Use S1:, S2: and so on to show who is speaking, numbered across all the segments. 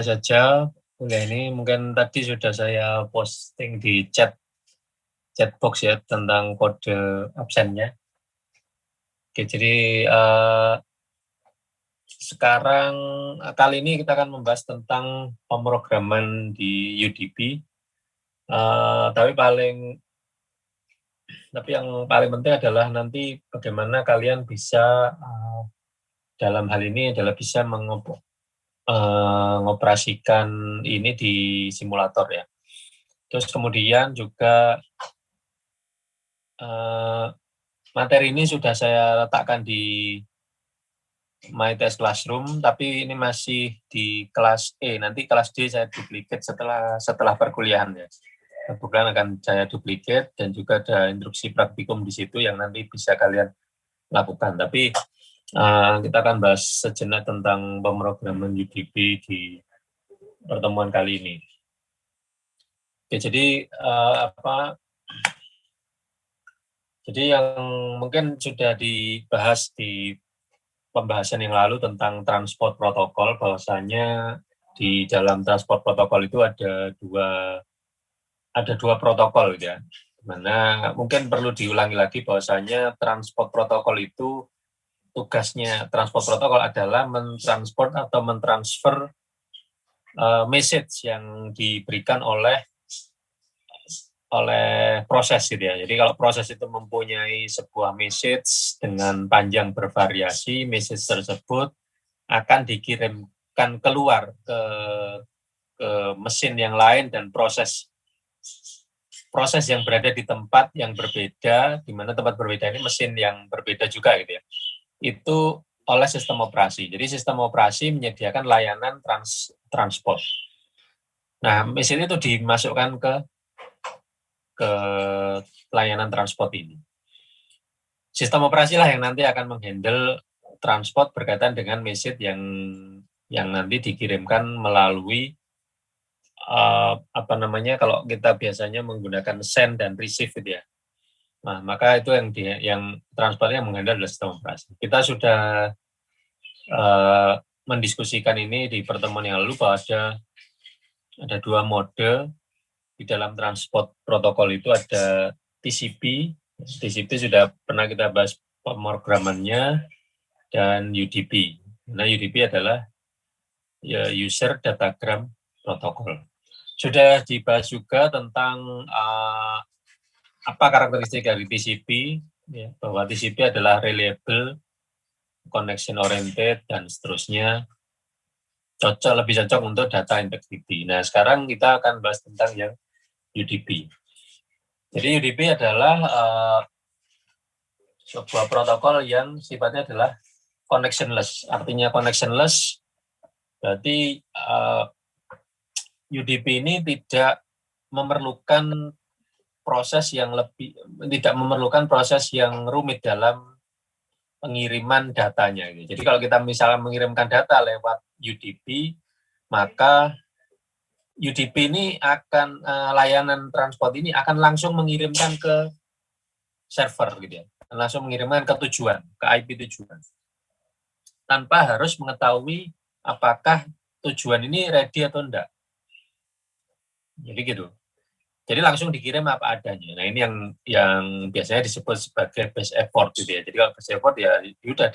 S1: saja kuliah ini mungkin tadi sudah saya posting di chatbox ya tentang kode absennya. Oke, jadi sekarang kali ini kita akan membahas tentang pemrograman di UDP. Tapi yang paling penting adalah nanti bagaimana kalian bisa dalam hal ini adalah bisa mengoperasikan ini di simulator ya. Terus kemudian juga materi ini sudah saya letakkan di My Test Classroom, tapi ini masih di kelas E. Nanti kelas D saya duplikat setelah perkuliahan ya. Kemudian akan saya duplikat dan juga ada instruksi praktikum di situ yang nanti bisa kalian lakukan. Tapi kita akan bahas sejenak tentang pemrograman UDP di pertemuan kali ini. Oke, jadi yang mungkin sudah dibahas di pembahasan yang lalu tentang transport protokol, bahwasanya di dalam transport protokol itu ada dua protokol ya. Mana mungkin perlu diulangi lagi bahwasanya transport protokol itu tugasnya transport protokol adalah mentransport atau mentransfer message yang diberikan oleh proses gitu ya. Jadi kalau proses itu mempunyai sebuah message dengan panjang bervariasi, message tersebut akan dikirimkan keluar ke mesin yang lain dan proses yang berada di tempat yang berbeda, di mana tempat berbeda ini mesin yang berbeda juga gitu ya. Itu oleh sistem operasi. Jadi sistem operasi menyediakan layanan transport. Nah, mesin itu dimasukkan ke layanan transport ini. Sistem operasi lah yang nanti akan menghandle transport berkaitan dengan message yang nanti dikirimkan melalui kalau kita biasanya menggunakan send dan receive gitu ya. Nah, maka itu yang transportnya menghandle adalah sistem operasi. Kita sudah mendiskusikan ini di pertemuan yang lalu bahwa ada dua mode di dalam transport protokol itu, ada TCP. TCP sudah pernah kita bahas pemrogramannya, dan UDP. Nah, UDP adalah User Datagram Protocol. Sudah dibahas juga tentang apa karakteristik dari TCP, ya, bahwa TCP adalah reliable, connection oriented, dan seterusnya. Lebih cocok untuk data integrity. Nah, sekarang kita akan bahas tentang yang UDP. Jadi UDP adalah sebuah protokol yang sifatnya adalah connectionless. Artinya connectionless berarti UDP ini tidak memerlukan proses yang rumit dalam pengiriman datanya. Jadi kalau kita misalnya mengirimkan data lewat UDP, maka UDP ini akan layanan transport ini akan langsung mengirimkan ke server gitu ya, langsung mengirimkan ke tujuan, ke IP tujuan, tanpa harus mengetahui apakah tujuan ini ready atau enggak. Jadi gitu. Jadi langsung dikirim apa adanya. Nah, ini yang biasanya disebut sebagai base effort gitu ya. Jadi kalau base effort ya sudah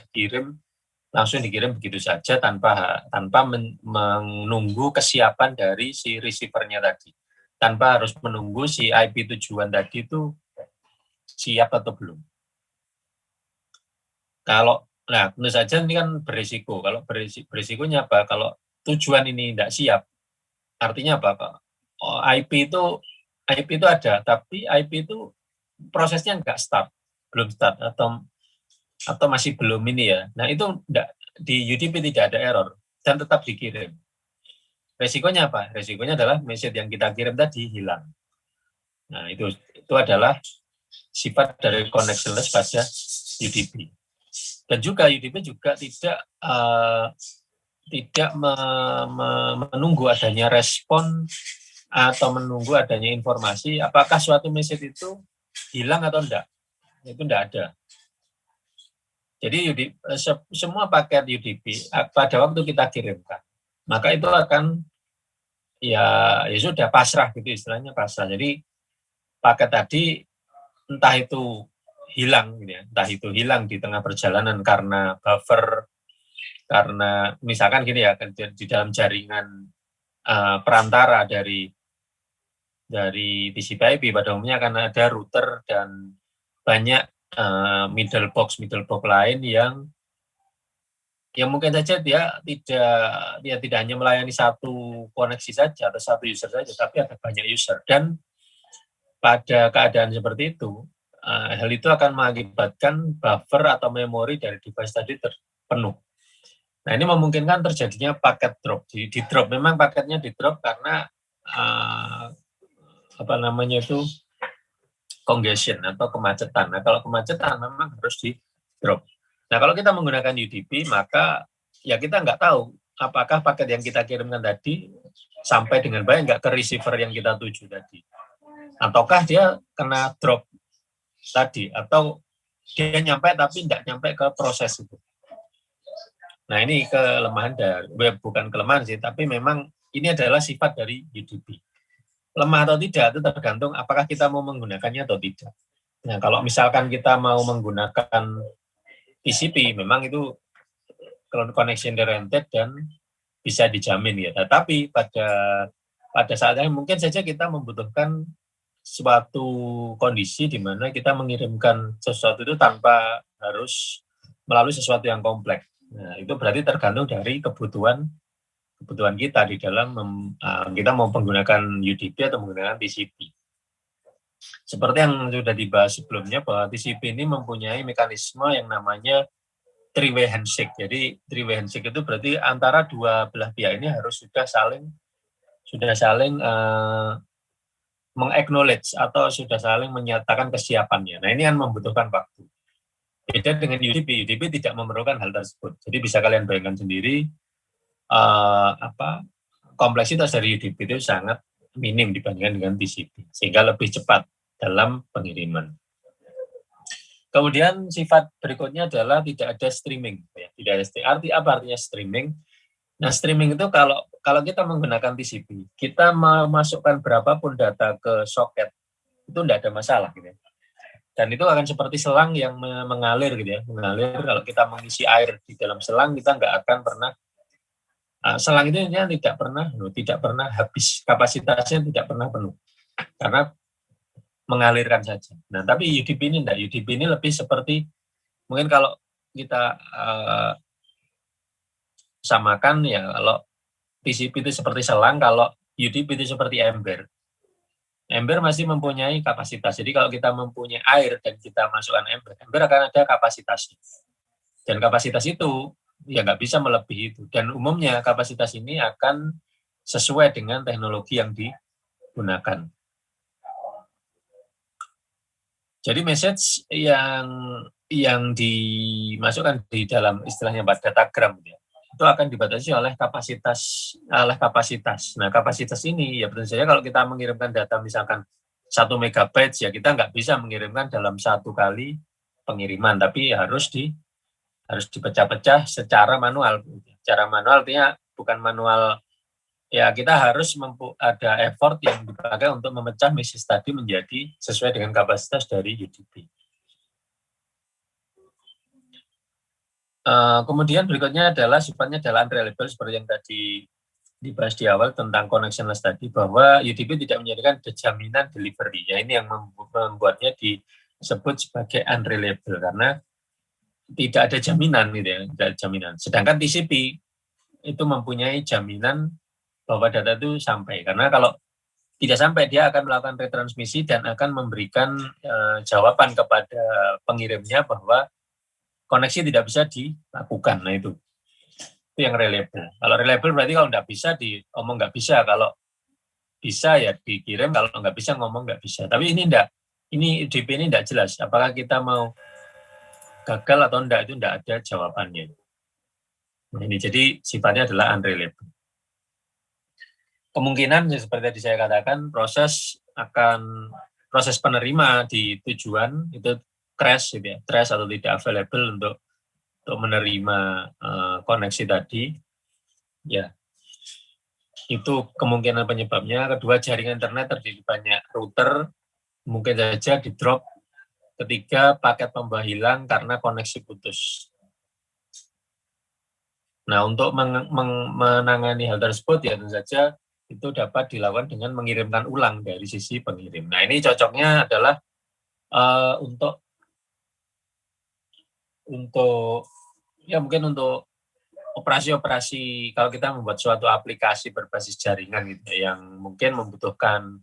S1: langsung dikirim begitu saja tanpa menunggu kesiapan dari si receiver-nya tadi. Tanpa harus menunggu si IP tujuan tadi itu siap atau belum. Nah, tentu saja ini kan berisiko. Kalau berisikonya apa? Kalau tujuan ini tidak siap, artinya apa, Pak? IP itu ada, tapi IP itu prosesnya belum start atau masih belum ini ya. Nah, itu di UDP tidak ada error dan tetap dikirim. Resikonya apa? Resikonya adalah message yang kita kirim tadi hilang. Nah, itu adalah sifat dari connectionless pada UDP. Dan juga UDP juga tidak menunggu adanya respon atau menunggu adanya informasi apakah suatu message itu hilang atau enggak. Itu enggak ada. Jadi semua paket UDP pada waktu kita kirimkan, maka itu akan ya sudah pasrah gitu, istilahnya pasrah. Jadi paket tadi entah itu hilang gitu ya, entah itu hilang di tengah perjalanan karena buffer, karena misalkan gini ya, di dalam jaringan perantara dari TCP/IP pada umumnya akan ada router dan banyak middle box lain yang mungkin saja dia tidak hanya melayani satu koneksi saja atau satu user saja, tapi ada banyak user. Dan pada keadaan seperti itu, hal itu akan mengakibatkan buffer atau memori dari device tadi penuh. Nah, ini memungkinkan terjadinya paket drop. Di drop, memang paketnya di drop karena congestion atau kemacetan. Nah, kalau kemacetan memang harus di drop. Nah, kalau kita menggunakan UDP, maka ya kita nggak tahu apakah paket yang kita kirimkan tadi sampai dengan baik nggak ke receiver yang kita tuju tadi. Ataukah dia kena drop tadi, atau dia nyampe tapi nggak nyampe ke proses itu. Nah, ini kelemahan dari, bukan kelemahan sih, tapi memang ini adalah sifat dari UDP. Lemah atau tidak itu tergantung apakah kita mau menggunakannya atau tidak. Nah, kalau misalkan kita mau menggunakan TCP, memang itu connection oriented dan bisa dijamin ya. Tetapi pada saatnya mungkin saja kita membutuhkan suatu kondisi di mana kita mengirimkan sesuatu itu tanpa harus melalui sesuatu yang kompleks. Nah, itu berarti tergantung dari kebutuhan kita di dalam kita mau menggunakan UDP atau menggunakan TCP. Seperti yang sudah dibahas sebelumnya, bahwa TCP ini mempunyai mekanisme yang namanya three-way handshake. Jadi three-way handshake itu berarti antara dua belah pihak ini harus sudah saling meng-acknowledge atau sudah saling menyatakan kesiapannya. Nah, ini kan membutuhkan waktu. Beda dengan UDP tidak memerlukan hal tersebut. Jadi bisa kalian bayangkan sendiri kompleksitas dari UDP itu sangat minim dibandingkan dengan TCP, sehingga lebih cepat dalam pengiriman. Kemudian sifat berikutnya adalah tidak ada streaming. Tidak ada streaming. Apa artinya streaming? Nah, streaming itu kalau kita menggunakan TCP, kita memasukkan berapapun data ke soket, itu tidak ada masalah gitu ya. Dan itu akan seperti selang yang mengalir gitu ya, mengalir. Kalau kita mengisi air di dalam selang, kita nggak akan pernah selang itu tidak pernah habis, kapasitasnya tidak pernah penuh karena mengalirkan saja. Nah, tapi UDP ini enggak. UDP ini lebih seperti, mungkin kalau kita samakan ya, kalau TCP itu seperti selang, kalau UDP itu seperti ember. Ember masih mempunyai kapasitas. Jadi kalau kita mempunyai air dan kita masukkan ember akan ada kapasitasnya. Dan kapasitas itu ya nggak bisa melebihi itu. Dan umumnya kapasitas ini akan sesuai dengan teknologi yang digunakan. Jadi message yang dimasukkan di dalam istilahnya datagram ya, itu akan dibatasi oleh kapasitas. Nah, kapasitas ini ya tentu saja kalau kita mengirimkan data misalkan 1 megabyte ya kita nggak bisa mengirimkan dalam satu kali pengiriman, tapi harus dipecah-pecah secara manual. Secara manual artinya bukan manual ya, kita harus ada effort yang dipakai untuk memecah message tadi menjadi sesuai dengan kapasitas dari UDP. Kemudian berikutnya adalah sifatnya adalah unreliable, seperti yang tadi dibahas di awal tentang connectionless tadi, bahwa UDP tidak menyediakan jaminan delivery. Ya, ini yang membuatnya disebut sebagai unreliable karena tidak ada jaminan gitu ya, tidak ada jaminan. Sedangkan TCP itu mempunyai jaminan bahwa data itu sampai, karena kalau tidak sampai dia akan melakukan retransmisi dan akan memberikan jawaban kepada pengirimnya bahwa koneksi tidak bisa dilakukan. Nah, itu yang reliable. Kalau reliable berarti kalau nggak bisa diomong nggak bisa, kalau bisa ya dikirim, kalau nggak bisa ngomong nggak bisa. Tapi ini enggak, ini UDP ini enggak jelas apakah kita mau gagal atau enggak, itu enggak ada jawabannya. Nah, ini jadi sifatnya adalah unreliable. Kemungkinan seperti tadi saya katakan, proses penerima di tujuan itu crash gitu ya, crash atau tidak available untuk menerima koneksi tadi ya. Itu kemungkinan penyebabnya. Kedua, jaringan internet terdiri banyak router, mungkin saja di drop. Ketiga, paket pembawa hilang karena koneksi putus. Nah, untuk menangani hal tersebut ya tentu saja itu dapat dilakukan dengan mengirimkan ulang dari sisi pengirim. Nah, ini cocoknya adalah untuk ya mungkin untuk operasi-operasi kalau kita membuat suatu aplikasi berbasis jaringan gitu yang mungkin membutuhkan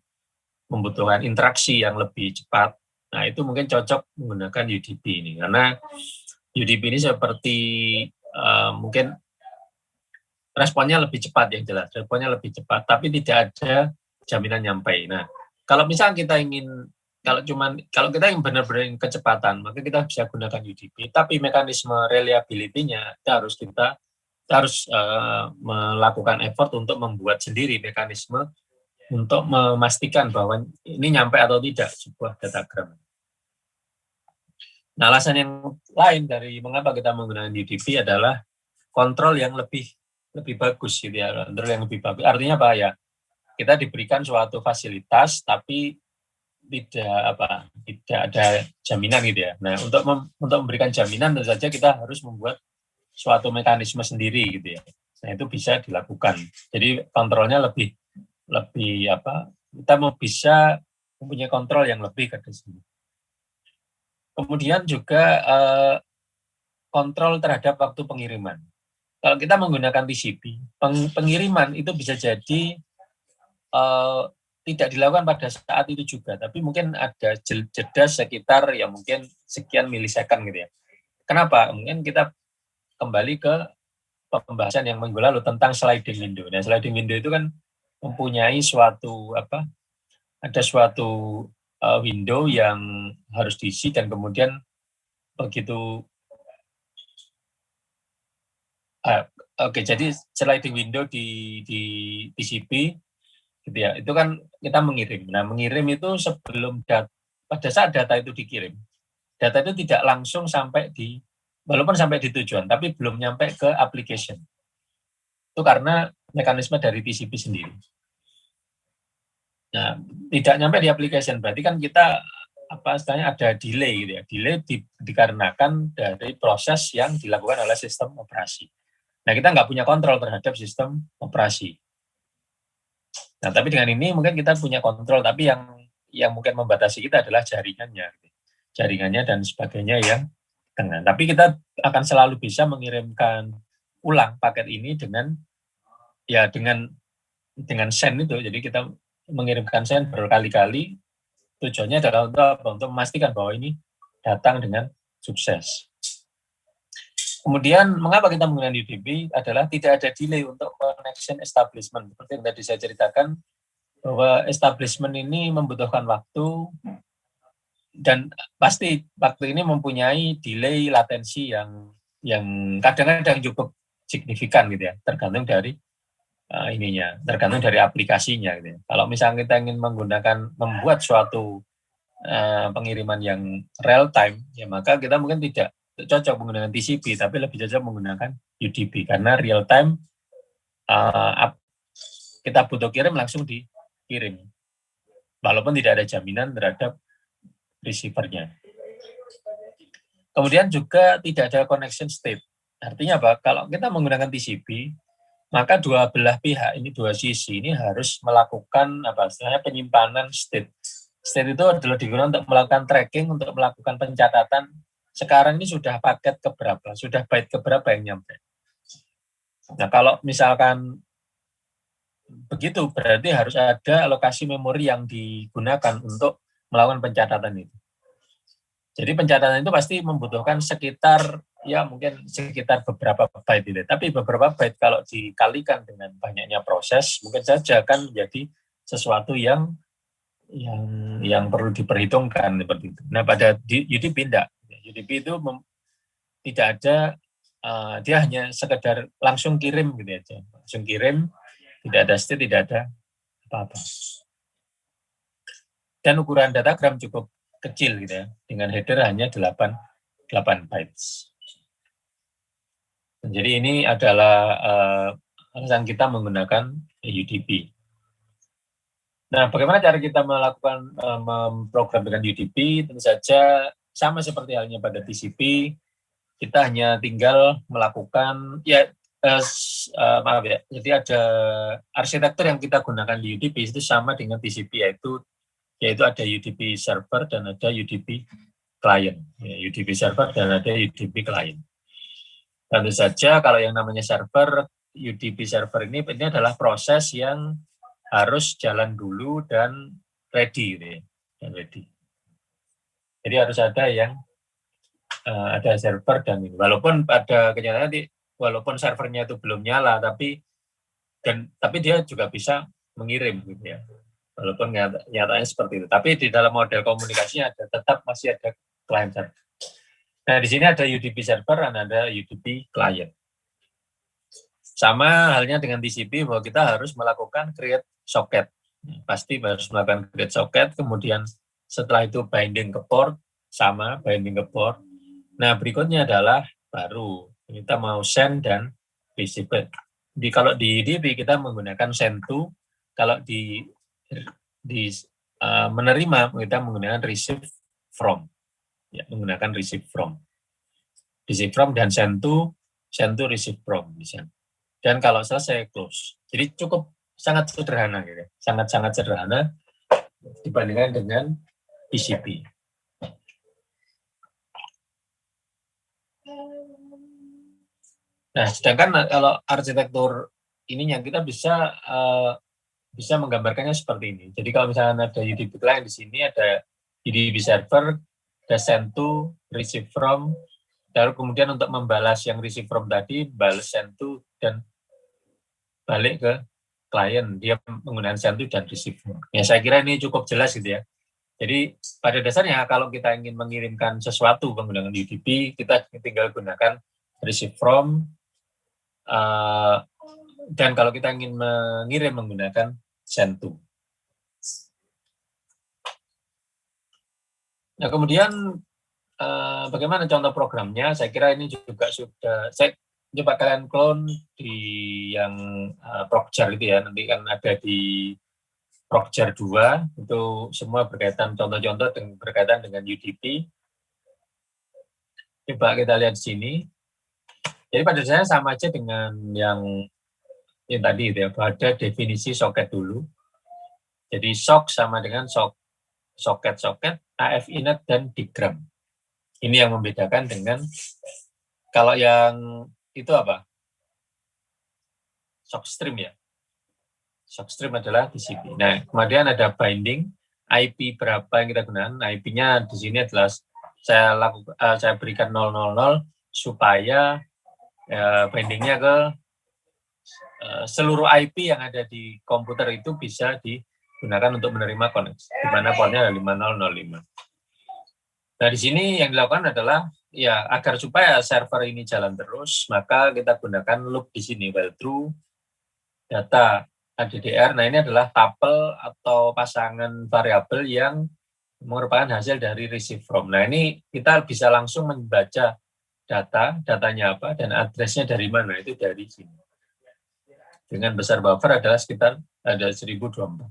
S1: interaksi yang lebih cepat. Nah, itu mungkin cocok menggunakan UDP ini karena UDP ini seperti mungkin responnya lebih cepat yang jelas, responnya lebih cepat, tapi tidak ada jaminan nyampe. Nah, kalau misalnya kita ingin kalau kita ingin benar-benar kecepatan, maka kita bisa gunakan UDP, tapi mekanisme reliability-nya kita harus melakukan effort untuk membuat sendiri mekanisme untuk memastikan bahwa ini nyampe atau tidak sebuah datagram. Nah, alasan yang lain dari mengapa kita menggunakan UDP adalah kontrol yang lebih bagus gitu ya, kontrol yang lebih bagus. Artinya apa ya? Kita diberikan suatu fasilitas tapi tidak ada jaminan gitu ya. Nah, untuk memberikan jaminan tentu saja kita harus membuat suatu mekanisme sendiri gitu ya. Nah, itu bisa dilakukan. Jadi kontrolnya lebih kita mau bisa mempunyai kontrol yang lebih ke sini. Kemudian juga kontrol terhadap waktu pengiriman. Kalau kita menggunakan TCP, pengiriman itu bisa jadi tidak dilakukan pada saat itu juga, tapi mungkin ada jeda sekitar ya mungkin sekian milisecond gitu ya. Kenapa? Mungkin kita kembali ke pembahasan yang minggu lalu tentang sliding window. Nah, sliding window itu kan mempunyai suatu window yang harus diisi dan kemudian begitu jadi sliding window di TCP gitu ya, itu kan kita mengirim. Nah, mengirim itu pada saat data itu dikirim, data itu tidak langsung walaupun sampai di tujuan, tapi belum nyampe ke application. Itu karena mekanisme dari TCP sendiri. Nah, tidak nyampe di application, berarti kan kita istilahnya ada delay gitu ya. Delay dikarenakan dari proses yang dilakukan oleh sistem operasi. Nah, kita nggak punya kontrol terhadap sistem operasi. Nah, tapi dengan ini mungkin kita punya kontrol, tapi yang mungkin membatasi kita adalah jaringannya dan sebagainya yang tengah. Tapi kita akan selalu bisa mengirimkan ulang paket ini dengan send itu. Jadi kita mengirimkan send berkali-kali. Tujuannya adalah untuk memastikan bahwa ini datang dengan sukses. Kemudian mengapa kita menggunakan UDP adalah tidak ada delay untuk connection establishment. Seperti yang tadi saya ceritakan, bahwa establishment ini membutuhkan waktu dan pasti waktu ini mempunyai delay latensi yang kadang-kadang cukup signifikan gitu ya, tergantung dari tergantung dari aplikasinya gitu ya. Kalau misalnya kita ingin membuat suatu pengiriman yang real time, ya maka kita mungkin tidak cocok menggunakan TCP, tapi lebih cocok menggunakan UDP karena real time kita butuh kirim langsung dikirim, walaupun tidak ada jaminan terhadap receiver-nya. Kemudian juga tidak ada connection state. Artinya apa? Kalau kita menggunakan TCP, maka dua belah pihak ini, dua sisi ini harus melakukan penyimpanan state. State itu adalah digunakan untuk melakukan tracking, untuk melakukan pencatatan. Sekarang ini sudah paket keberapa, sudah byte keberapa yang nyampe. Nah, kalau misalkan begitu, berarti harus ada alokasi memori yang digunakan untuk melakukan pencatatan itu. Jadi pencatatan itu pasti membutuhkan sekitar beberapa byte itu. Tapi beberapa byte kalau dikalikan dengan banyaknya proses, mungkin saja akan menjadi sesuatu yang perlu diperhitungkan seperti itu. Nah, pada UDP tidak. UDP itu tidak ada, dia hanya sekedar langsung kirim gitu aja. Langsung kirim, tidak ada state, tidak ada apa-apa. Dan ukuran datagram cukup kecil gitu ya, dengan header hanya 8 bytes. Jadi ini adalah alasan kita menggunakan UDP. Nah, bagaimana cara kita melakukan memprogram dengan UDP? Tentu saja sama seperti halnya pada TCP, kita hanya tinggal melakukan maaf ya. Jadi ada arsitektur yang kita gunakan di UDP itu sama dengan TCP, yaitu ada UDP server dan ada UDP client. Ya, UDP server dan ada UDP client. Tentu saja kalau yang namanya server, UDP server ini adalah proses yang harus jalan dulu dan ready, gitu ya. Dan ready. Jadi harus ada yang ada server dan ini. Walaupun pada kenyataannya, walaupun servernya itu belum nyala, tapi dia juga bisa mengirim, gitu ya. Walaupun nyatanya seperti itu. Tapi di dalam model komunikasinya tetap masih ada client server. Nah, di sini ada UDP server dan ada UDP client. Sama halnya dengan TCP, bahwa kita harus melakukan create socket. Pasti harus melakukan create socket, kemudian setelah itu binding ke port, sama binding ke port. Nah, berikutnya adalah baru kita mau send dan receive. Kalau di DB kita menggunakan send to, kalau di menerima kita menggunakan receive from. Ya, menggunakan receive from. Receive from dan send to receive from misalnya. Dan kalau selesai close. Jadi cukup sangat sederhana gitu. Sangat-sangat sederhana dibandingkan dengan TCP. Nah, sedangkan kalau arsitektur ininya kita bisa menggambarkannya seperti ini. Jadi kalau misalnya ada UDP client di sini, ada UDP server, ada send to, receive from, lalu kemudian untuk membalas yang receive from tadi, balas send to, dan balik ke klien, dia menggunakan send to dan receive from. Ya, saya kira ini cukup jelas gitu ya. Jadi pada dasarnya kalau kita ingin mengirimkan sesuatu menggunakan UDP, kita tinggal gunakan receive from, dan kalau kita ingin mengirim menggunakan send to. Nah, kemudian bagaimana contoh programnya? Saya kira ini juga sudah, saya coba kalian clone di yang Prokjar itu ya, nanti kan ada di Prokjar 2, itu semua berkaitan, contoh-contoh berkaitan dengan UDP. Coba kita lihat di sini. Jadi pada dasarnya sama aja dengan yang tadi itu ya, ada definisi soket dulu. Jadi sok sama dengan soket-soket, AF inet dan digram. Ini yang membedakan dengan kalau yang itu apa? Sock stream ya. Sock stream adalah TCP. Nah, kemudian ada binding, IP berapa yang kita gunakan. IP-nya di sini adalah saya berikan 000 supaya bindingnya ke seluruh IP yang ada di komputer itu bisa digunakan untuk menerima koneksi, di mana portnya ada 5005. Nah, di sini yang dilakukan adalah ya agar supaya server ini jalan terus, maka kita gunakan loop di sini, while true data ADDR. Nah, ini adalah tuple atau pasangan variabel yang merupakan hasil dari receive from. Nah, ini kita bisa langsung membaca datanya apa, dan addressnya dari mana, itu dari sini. Dengan besar buffer adalah sekitar ada 1024.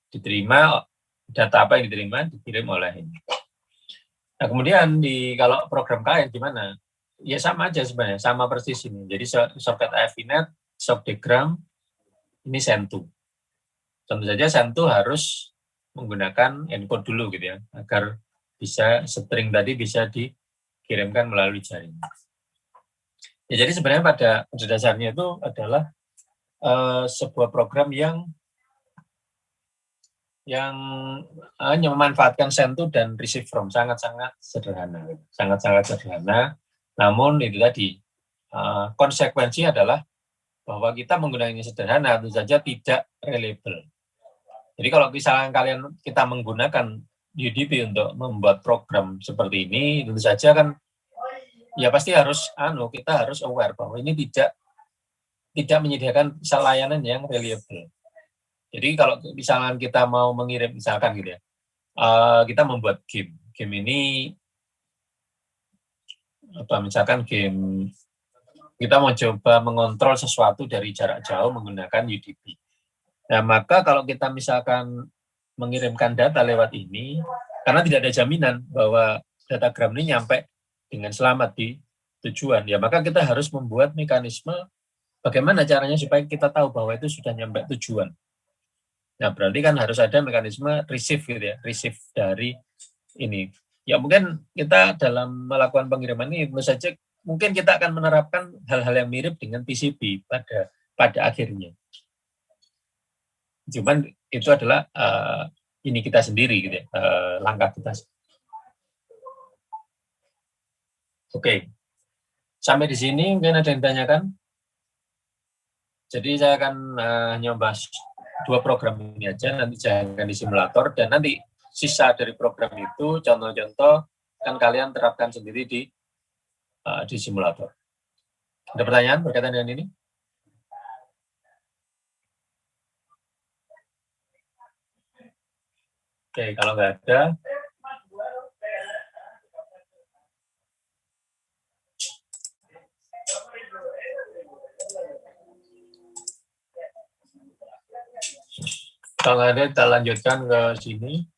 S1: Diterima, data apa yang diterima, dikirim oleh ini. Nah, kemudian kalau program klien gimana? Ya sama aja sebenarnya, sama persis ini. Jadi socket AFINET, sockdigram, ini send to. Tentu saja send to harus menggunakan encode dulu gitu ya, agar bisa string tadi bisa dikirimkan melalui jaringan. Ya, jadi sebenarnya pada dasarnya itu adalah sebuah program yang hanya memanfaatkan send to dan receive from, sangat-sangat sederhana. Sangat-sangat sederhana, namun itu tadi, konsekuensi adalah bahwa kita menggunakannya sederhana, tentu saja tidak reliable. Jadi kalau misalnya kita menggunakan UDP untuk membuat program seperti ini, tentu saja kan ya pasti kita harus aware bahwa ini tidak menyediakan layanan yang reliable. Jadi kalau misalnya kita mau mengirim, misalkan gitu ya, kita membuat game ini misalkan game kita mau coba mengontrol sesuatu dari jarak jauh menggunakan UDP. Nah, maka kalau kita misalkan mengirimkan data lewat ini, karena tidak ada jaminan bahwa datagram ini nyampe dengan selamat di tujuan, ya maka kita harus membuat mekanisme bagaimana caranya supaya kita tahu bahwa itu sudah nyampe tujuan. Nah, berarti kan harus ada mekanisme receive gitu ya, receive dari ini. Ya mungkin kita dalam melakukan pengiriman ini tentu saja mungkin kita akan menerapkan hal-hal yang mirip dengan TCP pada akhirnya. Cuman itu adalah ini kita sendiri gitu ya, langkah kita. Oke. Sampai di sini mungkin ada yang ditanyakan. Jadi saya akan nyoba 2 program ini aja, nanti jangan di simulator, dan nanti sisa dari program itu contoh-contoh kan kalian terapkan sendiri di simulator. Ada pertanyaan berkaitan dengan ini? Oke, kalau nggak ada, kalau nggak ada kita lanjutkan ke sini.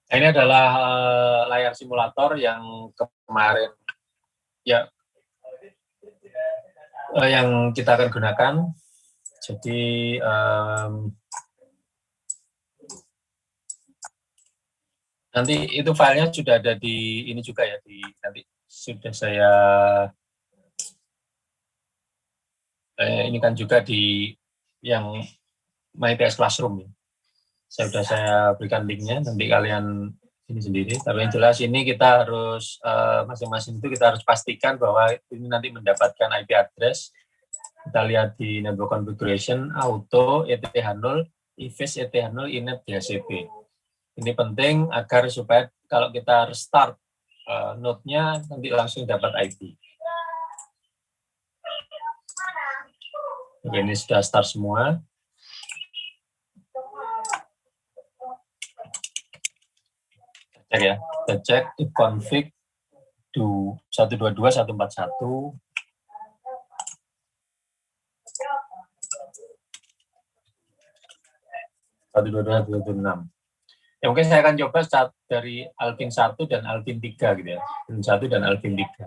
S1: Nah, ini adalah layar simulator yang kemarin ya yang kita akan gunakan. Jadi nanti itu filenya sudah ada di ini juga ya, nanti sudah saya ini kan juga di yang MyTS Classroom. Sudah saya berikan linknya, nanti kalian ini sendiri. Tapi yang jelas ini kita harus masing-masing itu kita harus pastikan bahwa ini nanti mendapatkan IP address. Kita lihat di network configuration auto ETH0, IFS ETH0, inet DHCP. Ini penting agar supaya kalau kita restart node-nya nanti langsung dapat IP. Oke, ini sudah start semua. Cek ya, kita cek di config 122.141. Ya, mungkin saya akan coba dari Alpin 1 dan Alpin 3 gitu ya. Alpin 1 dan Alpin 3.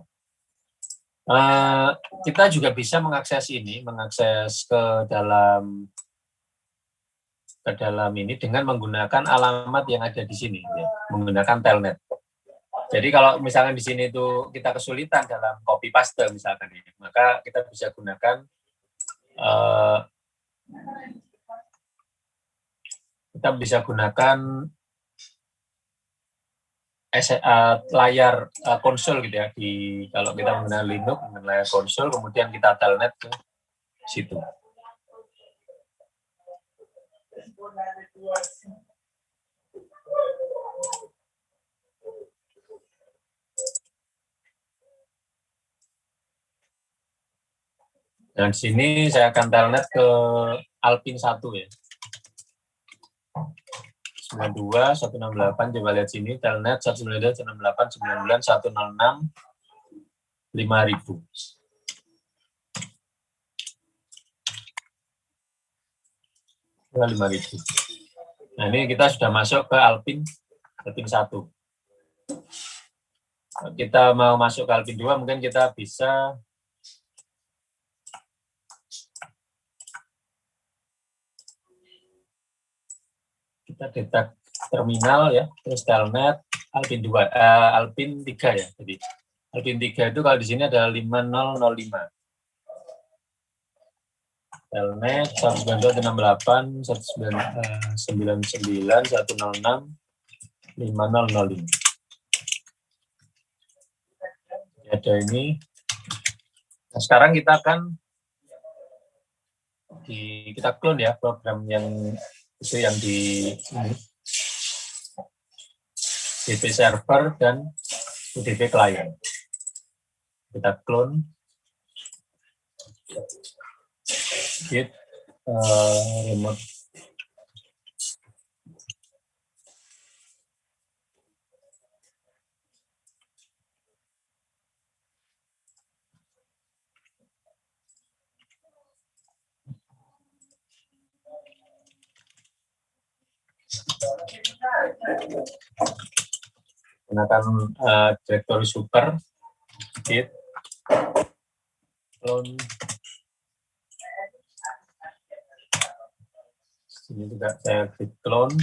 S1: Kita juga bisa mengakses ini, mengakses ke dalam ini dengan menggunakan alamat yang ada di sini, ya, menggunakan telnet. Jadi kalau misalkan di sini itu kita kesulitan dalam copy paste misalkan, ya, maka kita bisa gunakan layar konsol gitu ya, kalau kita menggunakan Linux dengan layar konsol, kemudian kita telnet ke situ. Dan sini saya akan telnet ke Alpin 1 ya. 92, 168, coba lihat sini, telnet 192, 168, 99, 106, 5000. Nah, ini kita sudah masuk ke Alpin 1. Kita mau masuk ke Alpin 2, mungkin kita bisa kita detak terminal ya, terus telnet Alpin 2, Alpin 3 ya. Jadi Alpin 3 itu kalau di sini ada 5005. Telnet 192.168 199 106 5005. Ada ini. Nah, sekarang kita akan kita clone ya program yang itu yang di ini, DP server dan UDP client. Kita clone git remote gunakan directory super git clone. Sini juga saya git clone.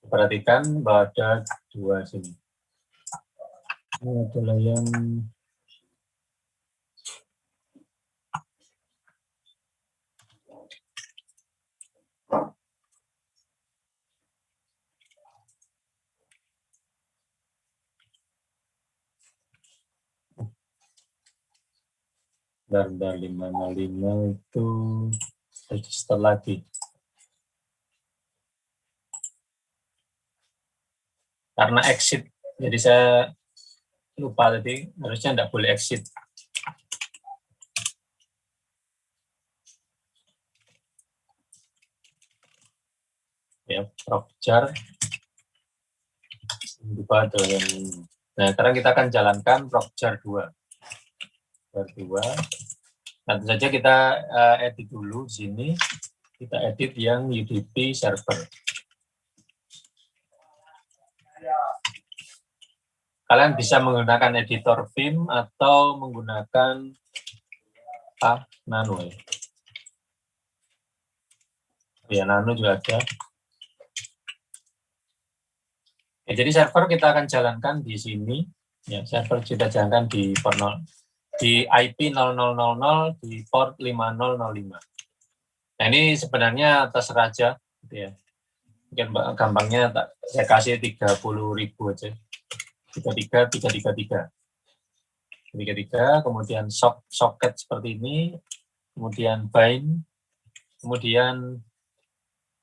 S1: Perhatikan bahwa ada dua sini. Ini adalah yang Dar 505 itu register lagi. Karena exit, jadi saya lupa tadi, harusnya tidak boleh exit. Ya, procjar. Lupa ada yang. Nah, sekarang kita akan jalankan procjar 2. Nah, tentu saja kita edit dulu di sini. Kita edit yang UDP server. Kalian bisa menggunakan editor Vim atau menggunakan Nano. Ya, Nano juga ada. Ya, jadi server kita akan jalankan di sini. Ya, server kita jalankan di port 0, di IP 0000 di port 5005. Nah, ini sebenarnya terserah aja, gitu ya. Mungkin gampangnya saya kasih 30.000 aja. 33333. Kemudian socket seperti ini, kemudian bind, kemudian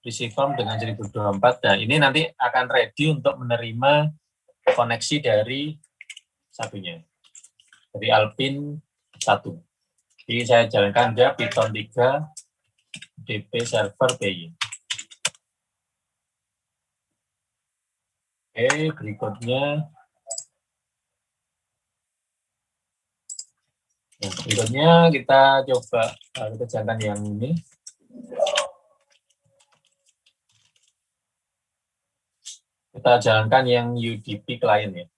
S1: receive dengan 1024. Nah, ini nanti akan ready untuk menerima koneksi dari satunya, dari Alpin 1. Jadi saya jalankan dia Python 3 DP server PY. Oke, berikutnya. Nah, berikutnya kita coba kita jalankan yang ini. Kita jalankan yang UDP client ya.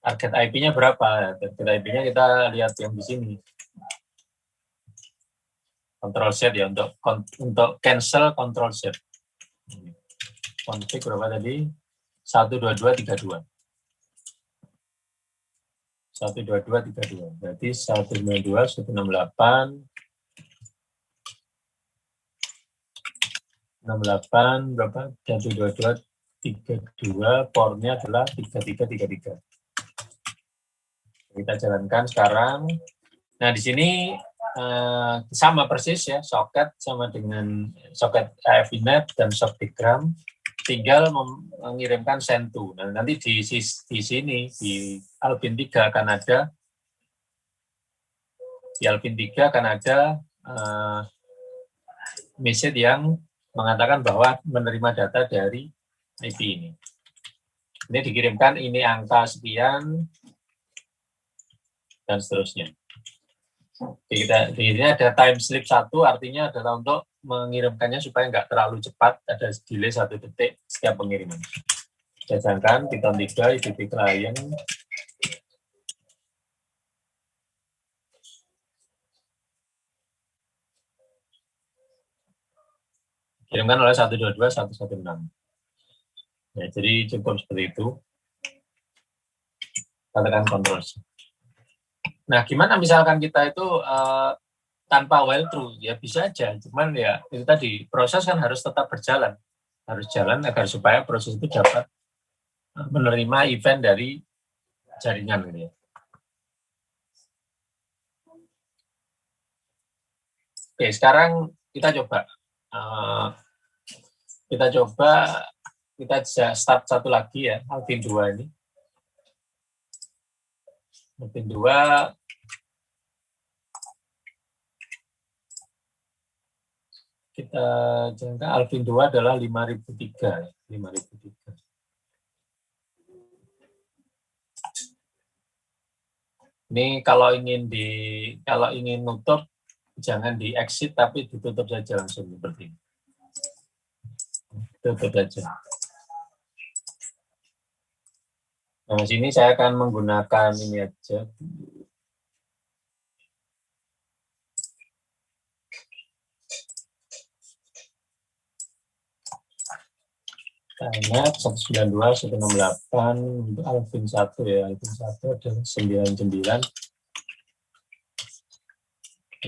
S1: Target IP-nya berapa? Target IP-nya kita lihat yang di sini. Control Z ya, untuk cancel control Z. Config berapa tadi? 12232. 12232. Berarti 192 168 68 berapa? 12232, portnya adalah 3333. Kita jalankan sekarang. Nah, di sini sama persis ya, socket sama dengan socket AFINet dan socketgram, tinggal mengirimkan send to. Nah, nanti di sini di Alpin 3 akan ada message yang mengatakan bahwa menerima data dari IP ini. Ini dikirimkan, ini angka sekian, dan seterusnya. Di sini ada time slip 1, artinya adalah untuk mengirimkannya supaya nggak terlalu cepat, ada delay 1 detik setiap pengiriman. Jajankan Python 3 UDP client. kirimkan oleh 122.116. Ya, jadi cukup seperti itu. Kita tekan Ctrl C. Nah, gimana misalkan kita itu tanpa while true? Ya bisa aja, cuman ya itu tadi, proses kan harus tetap berjalan. Harus jalan agar supaya proses itu dapat menerima event dari jaringan gitu ya. Oke, sekarang kita coba. Kita start satu lagi ya, Alvin 2 ini. Alvin 2 kita jangka Alvin 2 adalah 5003 ya, 5003. Ini kalau ingin nutup jangan di exit tapi ditutup saja langsung seperti ini. Tutup saja. Nah, sini saya akan menggunakan ini aja. Timet 192.168 untuk Alvin 1 ya. Alvin 1 adalah 99.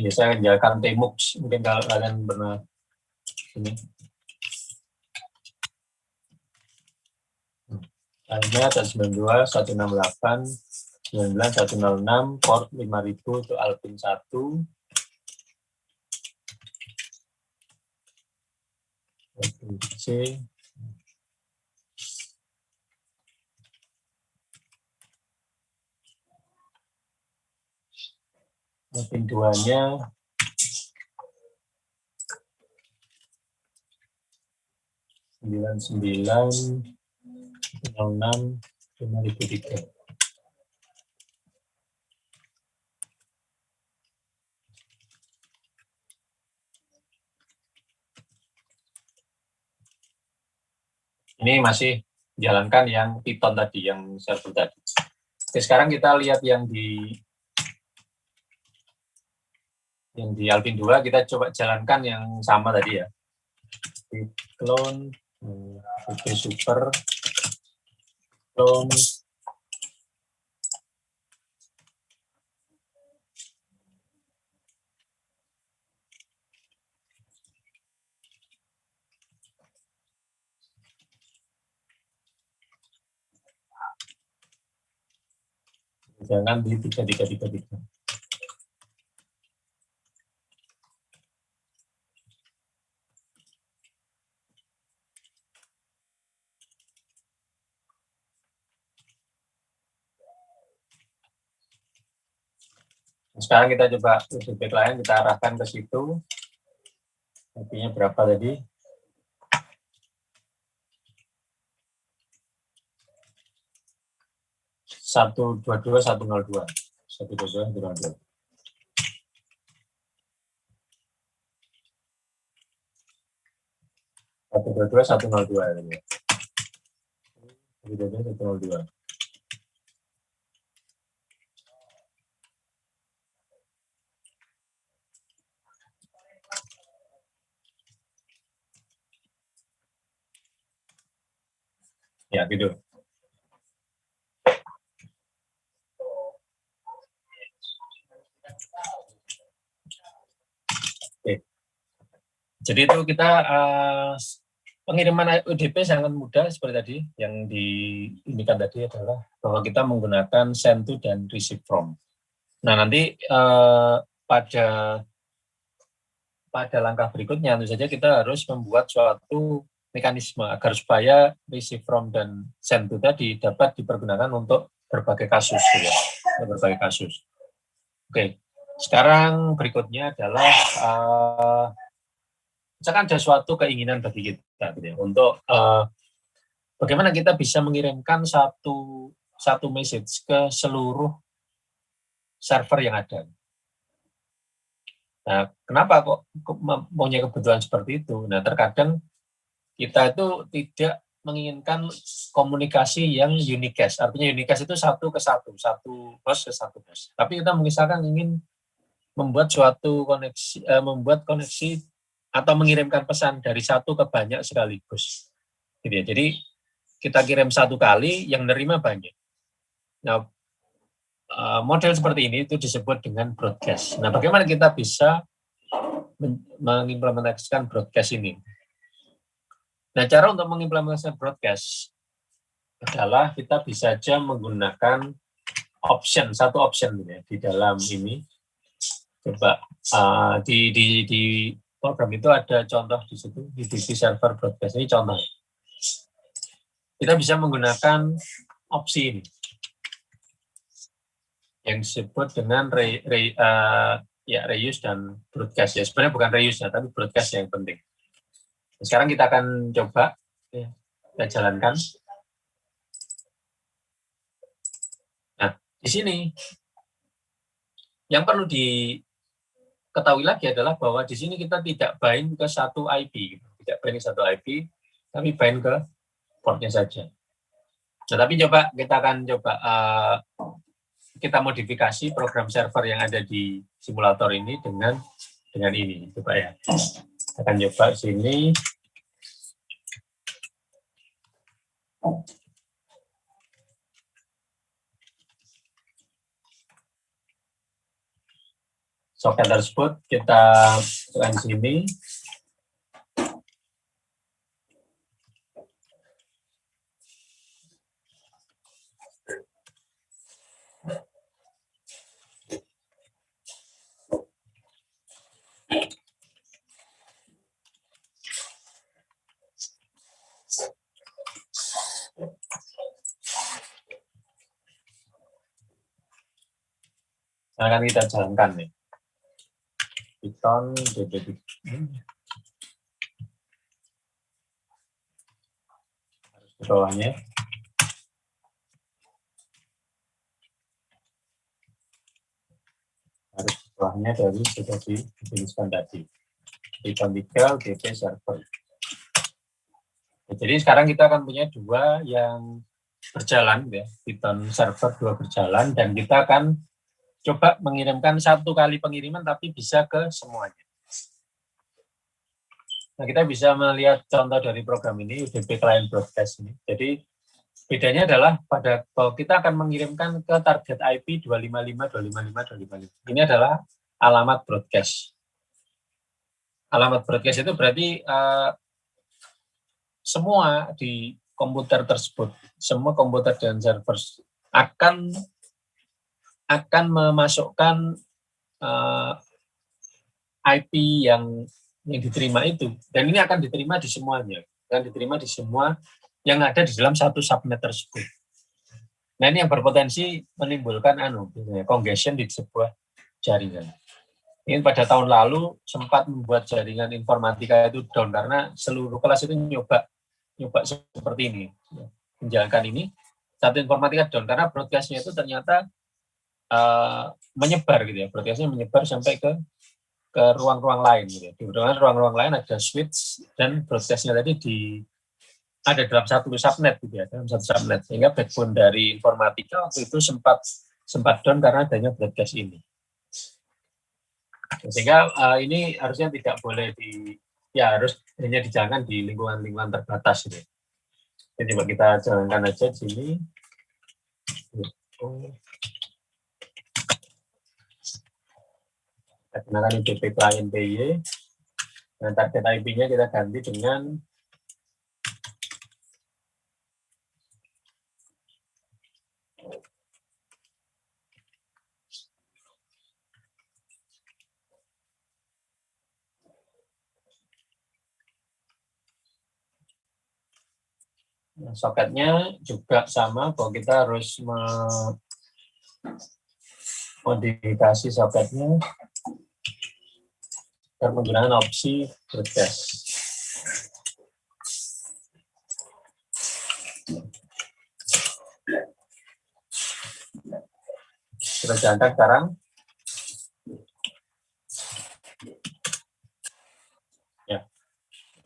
S1: Ini saya menjalankan Tmux. Mungkin kalau kalian pernah ini. Timet 192.168 9106 port 5000 untuk Alvin 1. C. Alvin 2-nya 9906 5003. Ini masih jalankan yang Python tadi, yang server tadi. Oke, sekarang kita lihat yang di Alvin 2, kita coba jalankan yang sama tadi ya. Di clone, super, clone, jangan di 3333. Sekarang kita coba UDP klien, kita arahkan ke situ. IP-nya berapa tadi? Satu dua dua 102. 122 102. Satu dua dua 102 tadi. 122 102. Ya, gitu. Oke. Jadi itu kita pengiriman UDP sangat mudah seperti tadi. Yang diindikan tadi adalah bahwa kita menggunakan send to dan receive from. Nah, nanti pada langkah berikutnya tentu saja kita harus membuat suatu mekanisme agar supaya receive from dan send to tadi dapat dipergunakan untuk berbagai kasus ya, berbagai kasus. Oke, sekarang berikutnya adalah misalkan ada suatu keinginan bagi kita gitu ya, untuk bagaimana kita bisa mengirimkan satu message ke seluruh server yang ada. Nah, kenapa kok mempunyai kebutuhan seperti itu? Nah, terkadang kita itu tidak menginginkan komunikasi yang unicast. Artinya unicast itu satu ke satu host ke satu host. Tapi kita misalkan ingin membuat suatu koneksi, membuat koneksi atau mengirimkan pesan dari satu ke banyak sekaligus. Gitu ya. Jadi kita kirim satu kali, yang nerima banyak. Nah, model seperti ini itu disebut dengan broadcast. Nah, bagaimana kita bisa mengimplementasikan broadcast ini? Nah, cara untuk mengimplementasikan broadcast adalah kita bisa saja menggunakan satu option gitu ya, di dalam ini. Coba di program itu ada contoh di situ, di server broadcast ini contoh. Kita bisa menggunakan opsi ini yang disebut dengan reuse dan broadcast ya. Sebenarnya bukan reuse ya, tapi broadcast yang penting. Sekarang kita akan coba ya, kita jalankan. Nah, di sini yang perlu diketahui lagi adalah bahwa di sini kita tidak bind ke satu IP, tidak bind ke satu IP, tapi bind ke portnya saja. Nah, tapi kita akan coba kita modifikasi program server yang ada di simulator ini dengan ini, coba ya. Kita akan coba sini. Soket tersebut kita masukkan sini. Akan kita jalankan nih. Python db harus di bawahnya. Harus di bawahnya dari sudah dijeniskan tadi. Python 3 db server. Nah, jadi sekarang kita akan punya dua yang berjalan ya, Python server dua berjalan, dan kita akan coba mengirimkan satu kali pengiriman tapi bisa ke semuanya. Nah, kita bisa melihat contoh dari program ini, UDP Client Broadcast ini. Jadi bedanya adalah bahwa kita akan mengirimkan ke target IP 255.255.255. Ini adalah alamat broadcast. Alamat broadcast itu berarti semua di komputer tersebut, semua komputer dan server akan memasukkan IP yang diterima itu, dan ini akan diterima di semuanya, akan diterima di semua yang ada di dalam satu subnet tersebut. Nah, ini yang berpotensi menimbulkan congestion di sebuah jaringan. Ini pada tahun lalu sempat membuat jaringan informatika itu down karena seluruh kelas itu nyoba seperti ini, menjalankan ini, satu informatika down karena broadcast-nya itu ternyata menyebar gitu ya, broadcast-nya menyebar sampai ke ruang-ruang lain gitu ya. Di ruang-ruang lain ada switch dan broadcast-nya tadi ada dalam satu subnet gitu ya, dalam satu subnet, sehingga backbone dari informatika waktu itu sempat down karena adanya broadcast ini. Sehingga ini harusnya tidak boleh harus hanya dijalankan di lingkungan terbatas gitu. Jadi coba kita jalankan aja di sini. Kita gunakan UDP client PY, dan target IP-nya kita ganti dengan soketnya juga sama, bahwa kita harus modifikasi soketnya dan menggunakan opsi broadcast. Kita jalankan sekarang. Ya,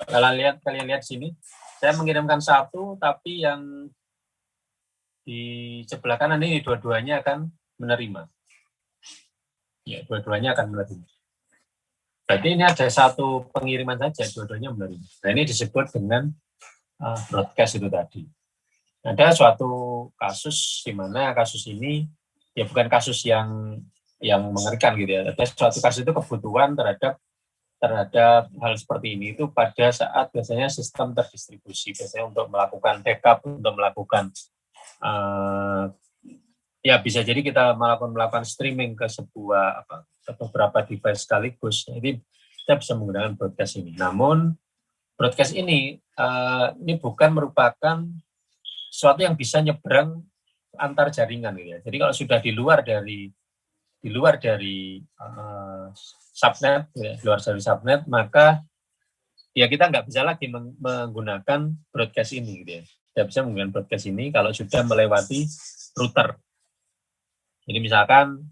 S1: kalian lihat sini. Saya mengirimkan satu, tapi yang di sebelah kanan ini dua-duanya akan menerima. Ya, dua-duanya akan menerima. Berarti ini ada satu pengiriman saja, dua-duanya menerima. Nah, ini disebut dengan broadcast itu tadi. Ada suatu kasus di mana kasus ini ya bukan kasus yang mengerikan gitu ya. Ada suatu kasus itu kebutuhan terhadap hal seperti ini itu pada saat biasanya sistem terdistribusi, biasanya untuk melakukan backup, untuk melakukan ya bisa jadi kita melakukan streaming ke ke beberapa device sekaligus. Jadi kita bisa menggunakan broadcast ini. Namun broadcast ini bukan merupakan sesuatu yang bisa nyebrang antar jaringan gitu ya. Jadi kalau sudah di luar dari subnet, ya, di luar dari subnet, maka ya kita nggak bisa lagi menggunakan broadcast ini gitu ya. Tidak bisa menggunakan broadcast ini kalau sudah melewati router. Jadi misalkan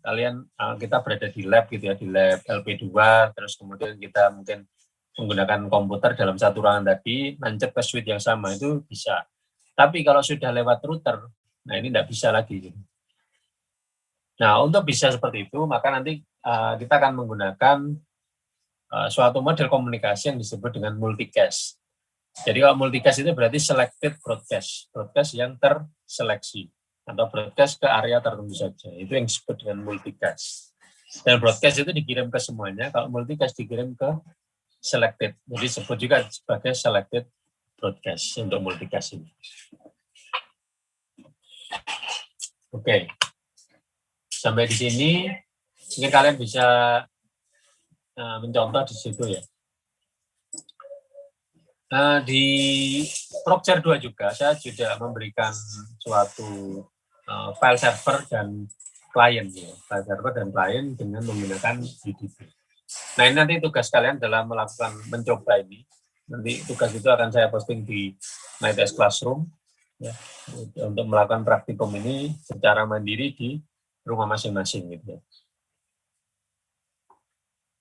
S1: kita berada di lab gitu ya, di lab LP2, terus kemudian kita mungkin menggunakan komputer dalam satu ruangan tadi, nancep ke switch yang sama, itu bisa. Tapi kalau sudah lewat router, nah ini tidak bisa lagi. Nah, untuk bisa seperti itu, maka nanti kita akan menggunakan suatu model komunikasi yang disebut dengan multicast. Jadi kalau multicast itu berarti selected broadcast, broadcast yang terseleksi, atau broadcast ke area tertentu saja. Itu yang disebut dengan multicast. Dan broadcast itu dikirim ke semuanya, kalau multicast dikirim ke selected. Jadi disebut juga sebagai selected broadcast untuk multicast ini. Oke. Sampai di sini, mungkin kalian bisa mencontoh di situ ya. Di Procture 2 juga, saya juga memberikan suatu file server dan klien, ya. File server dan klien dengan menggunakan UDP. Nah, ini nanti tugas kalian dalam mencoba ini. Nanti tugas itu akan saya posting di MyTest Classroom, ya, untuk melakukan praktikum ini secara mandiri di rumah masing-masing gitu ya.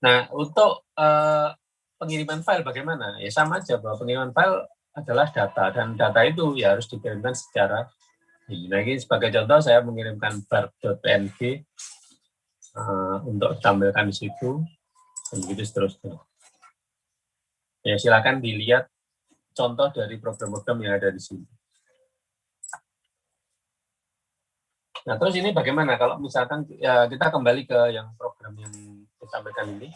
S1: Nah, untuk pengiriman file bagaimana? Ya sama aja bahwa pengiriman file adalah data, dan data itu ya harus dikirimkan secara nah, ini sebagai contoh saya mengirimkan bar.png untuk ditampilkan di situ, dan begitu seterusnya. Ya silakan dilihat contoh dari program-program yang ada di sini. Nah, terus ini bagaimana kalau misalkan ya, kita kembali ke yang program yang ditampilkan ini.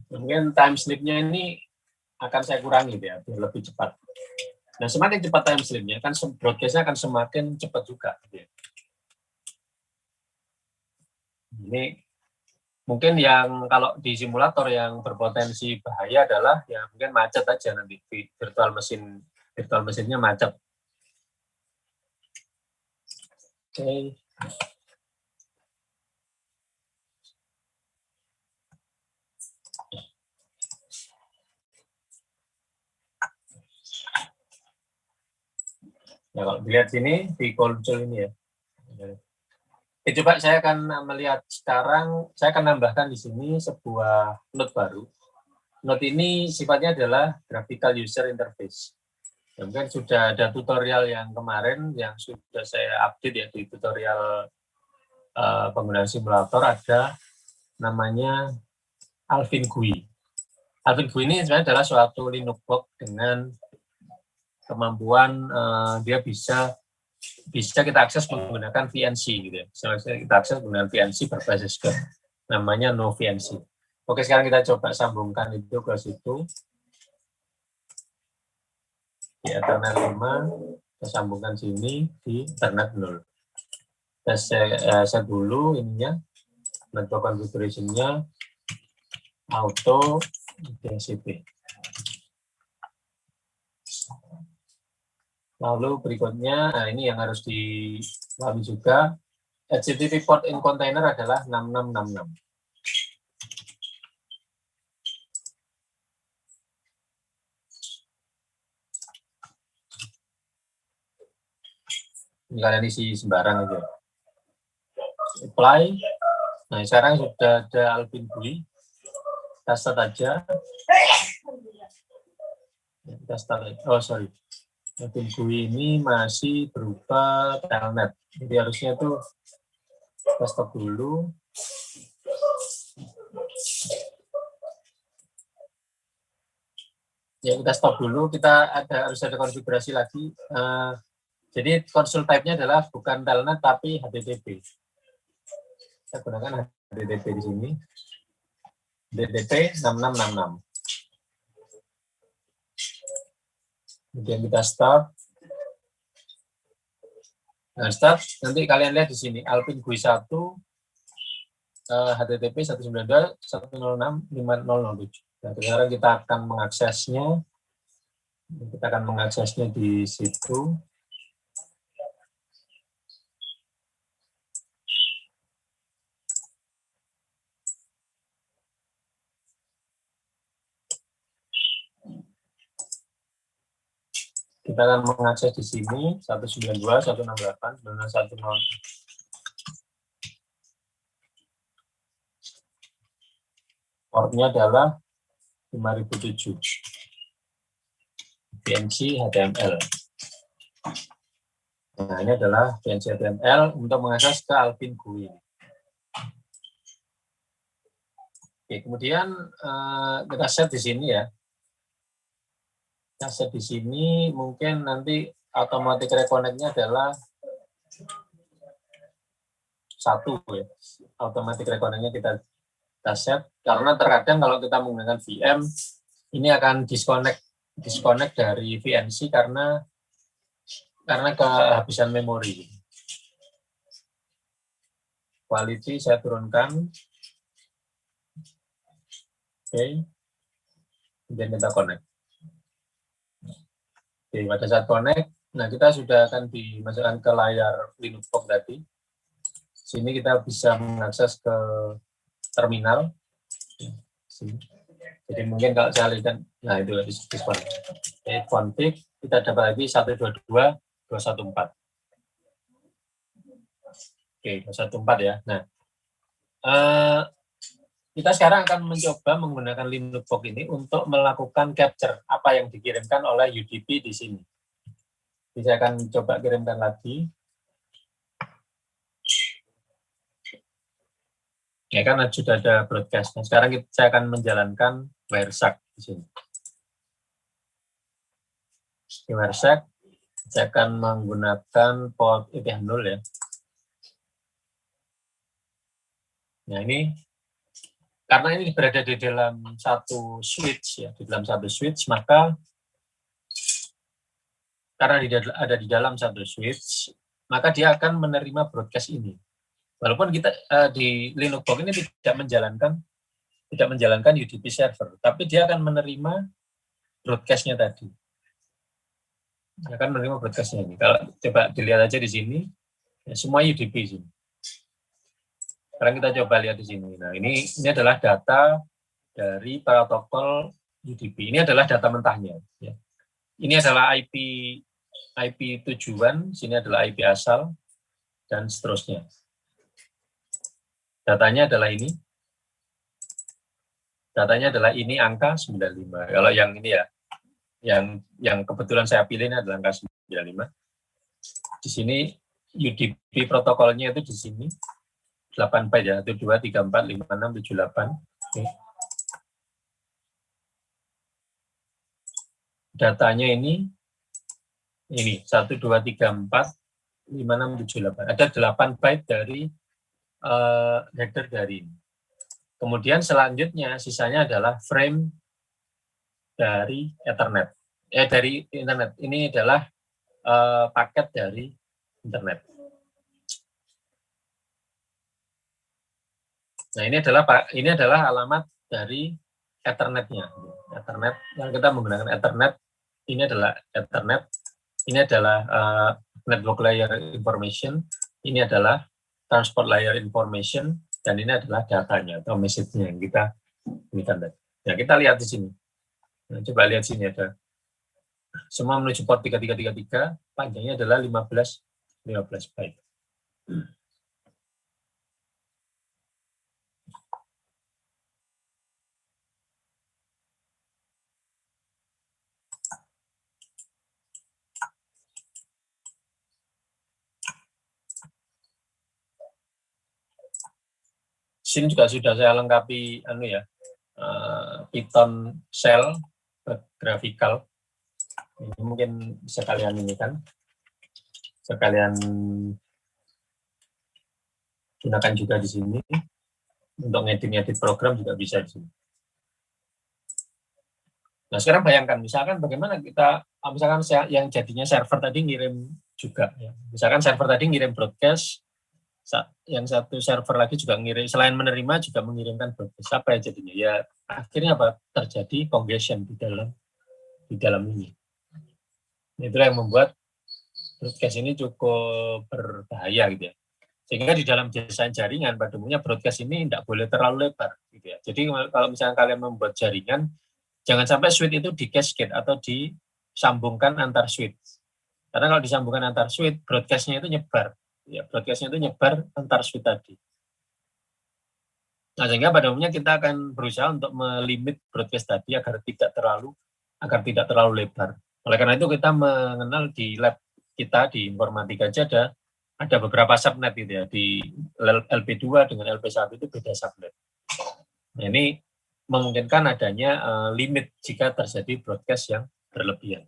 S1: Mungkin time slip-nya ini akan saya kurangi ya, biar lebih cepat. Nah, semakin cepat time slip-nya, kan broadcast-nya akan semakin cepat juga. Gitu ya. Ini mungkin yang kalau di simulator yang berpotensi bahaya adalah ya mungkin macet aja nanti, virtual mesinnya macet. Oke. Nah, kalau dilihat sini di konsol ini ya. Coba saya akan melihat sekarang, saya akan nambahkan di sini sebuah node baru. Node ini sifatnya adalah graphical user interface. Ya, mungkin sudah ada tutorial yang kemarin yang sudah saya update ya, di tutorial penggunaan simulator ada namanya Alvin GUI. Alvin GUI ini sebenarnya adalah suatu Linux box dengan kemampuan dia bisa kita akses menggunakan VNC gitu ya. Bisa kita akses menggunakan VNC berbasis ke namanya NoVNC. Oke, sekarang kita coba sambungkan itu ke situ. Di Ethernet 5, kita sambungkan sini di Ethernet 0. Saya set dulu ininya, network configuration-nya auto DHCP. Lalu berikutnya, nah ini yang harus dilalui juga, HTTP port in container adalah 6666. Ini kalian isi sembarang aja. Apply. Nah, sekarang sudah ada Alvin GUI. Kita start aja. Kita start. Oh, sorry. Alvin GUI ini masih berupa telnet. Jadi harusnya tuh kita stop dulu. Ya, kita stop dulu. Kita harus ada konfigurasi lagi. Jadi konsul type-nya adalah bukan telnet tapi HTTP. Saya gunakan HTTP di sini. HTTP 6666. Kemudian kita start. Nah, start, nanti kalian lihat di sini, Alpin GUI 1, HTTP 192.106.5007. Nah, sekarang kita akan mengaksesnya. Kita akan mengaksesnya di situ. Kita akan mengakses di sini 192.168.910. Portnya adalah 5007. VNC HTML. Nah, ini adalah VNC HTML untuk mengakses ke Alpin GUI. Oke, kemudian kita set di sini ya. Kita set di sini, mungkin nanti automatic reconnect-nya adalah 1 ya. Automatic reconnect-nya kita set, karena terkadang kalau kita menggunakan VM, ini akan disconnect dari VNC karena kehabisan memori. Quality saya turunkan. Oke. Kemudian kita connect. Oke, pada saat connect, nah kita sudah akan dimasukkan ke layar Linux Box tadi. Sini kita bisa mengakses ke terminal. Sini. Jadi mungkin kalau saya lihat, nah itu diskon. Config, kita dapat lagi 122.214. Oke, 214 ya. Nah, kita sekarang akan mencoba menggunakan Linux Box ini untuk melakukan capture apa yang dikirimkan oleh UDP di sini. Jadi saya akan coba kirimkan lagi. Ya kan sudah ada broadcast. Nah, sekarang saya akan menjalankan Wireshark di sini. Di Wireshark, saya akan menggunakan port ETH0 ya. Nah ini, karena ini berada di dalam satu switch ya, maka karena ada di dalam satu switch, maka dia akan menerima broadcast ini. Walaupun kita di Linux Box ini tidak menjalankan UDP server, tapi dia akan menerima broadcast-nya tadi. Akan menerima broadcast-nya ini. Kalau coba dilihat aja di sini, ya, semua UDP sini. Sekarang kita coba lihat di sini. Nah, ini adalah data dari protokol UDP. Ini adalah data mentahnya. Ya. Ini adalah IP tujuan, sini adalah IP asal, dan seterusnya. Datanya adalah ini. Datanya adalah ini angka 95. Kalau yang ini ya, yang kebetulan saya pilih ini adalah angka 95. Di sini UDP protokolnya itu di sini 8 byte ya, 1 2 3 4 5 6 7 8. Oke. Datanya ini 1 2 3 4 5 6 7 8. Ada 8 byte dari header dari ini. Kemudian selanjutnya sisanya adalah frame dari Ethernet. Dari internet. Ini adalah paket dari internet. Nah, ini adalah alamat dari Ethernet-nya. Ethernet yang kita menggunakan Ethernet, ini adalah Ethernet, ini adalah network layer information, ini adalah transport layer information, dan ini adalah datanya atau message-nya yang kita berikan. Nah, kita lihat di sini. Nah, coba lihat sini ada semua menuju port 3333, panjangnya adalah 15 byte. Sini juga sudah saya lengkapi Python shell grafikal. Ini mungkin bisa kalian ini kan, sekalian gunakan juga di sini. Untuk ngedit program juga bisa di sini. Nah, sekarang bayangkan, misalkan bagaimana kita, misalkan yang jadinya server tadi ngirim juga, ya. Misalkan server tadi ngirim broadcast, yang satu server lagi juga ngirim, selain menerima juga mengirimkan broadcast. Apa ya jadinya? Ya, akhirnya apa? Terjadi congestion di dalam ini. Itulah yang membuat broadcast ini cukup berbahaya gitu ya. Sehingga di dalam desain jaringan pada umumnya broadcast ini tidak boleh terlalu lebar gitu ya. Jadi kalau misalnya kalian membuat jaringan, jangan sampai switch itu di cascade atau disambungkan antar switch. Karena kalau disambungkan antar switch, broadcast-nya itu nyebar. Ya, broadcast-nya itu nyebar antar switch tadi. Nah, sehingga pada umumnya kita akan berusaha untuk melimit broadcast tadi agar tidak terlalu lebar. Oleh karena itu kita mengenal di lab kita di informatika aja ada beberapa subnet gitu ya. Di LP2 dengan LP1 itu beda subnet. Nah, ini memungkinkan adanya limit jika terjadi broadcast yang berlebihan.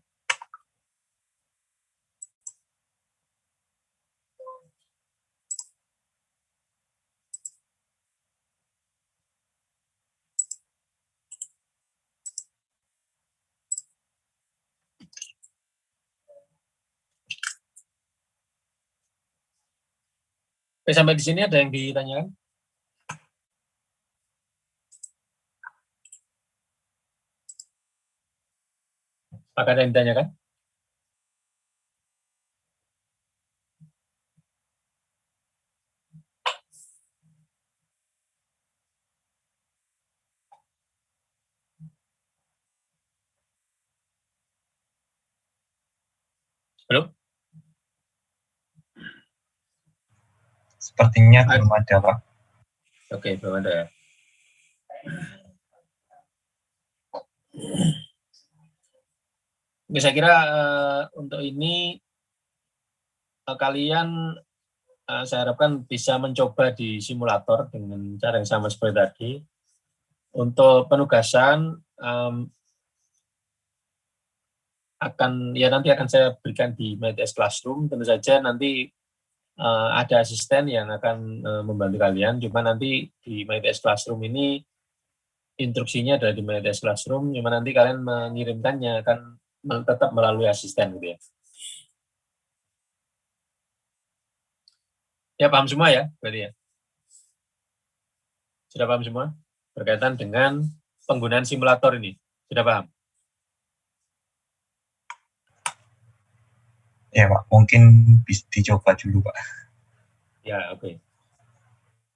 S1: Oke, sampai di sini ada yang ditanyakan? Apakah ada yang ditanyakan? Belum?
S2: Sepertinya belum ada, Pak.
S1: Oke, belum ada ya. Oke, saya kira untuk ini kalian saya harapkan bisa mencoba di simulator dengan cara yang sama seperti tadi. Untuk penugasan nanti akan saya berikan di MyTS Classroom. Tentu saja nanti ada asisten yang akan membantu kalian. Cuma nanti di MyTS Classroom ini instruksinya adalah di MyTS Classroom. Cuma nanti kalian mengirimkannya akan tetap melalui asisten gitu ya. Ya, paham semua ya, berarti ya? Sudah paham semua? Berkaitan dengan penggunaan simulator ini. Sudah paham?
S2: Ya, Pak. Mungkin bisa dicoba dulu, Pak.
S1: Ya, oke.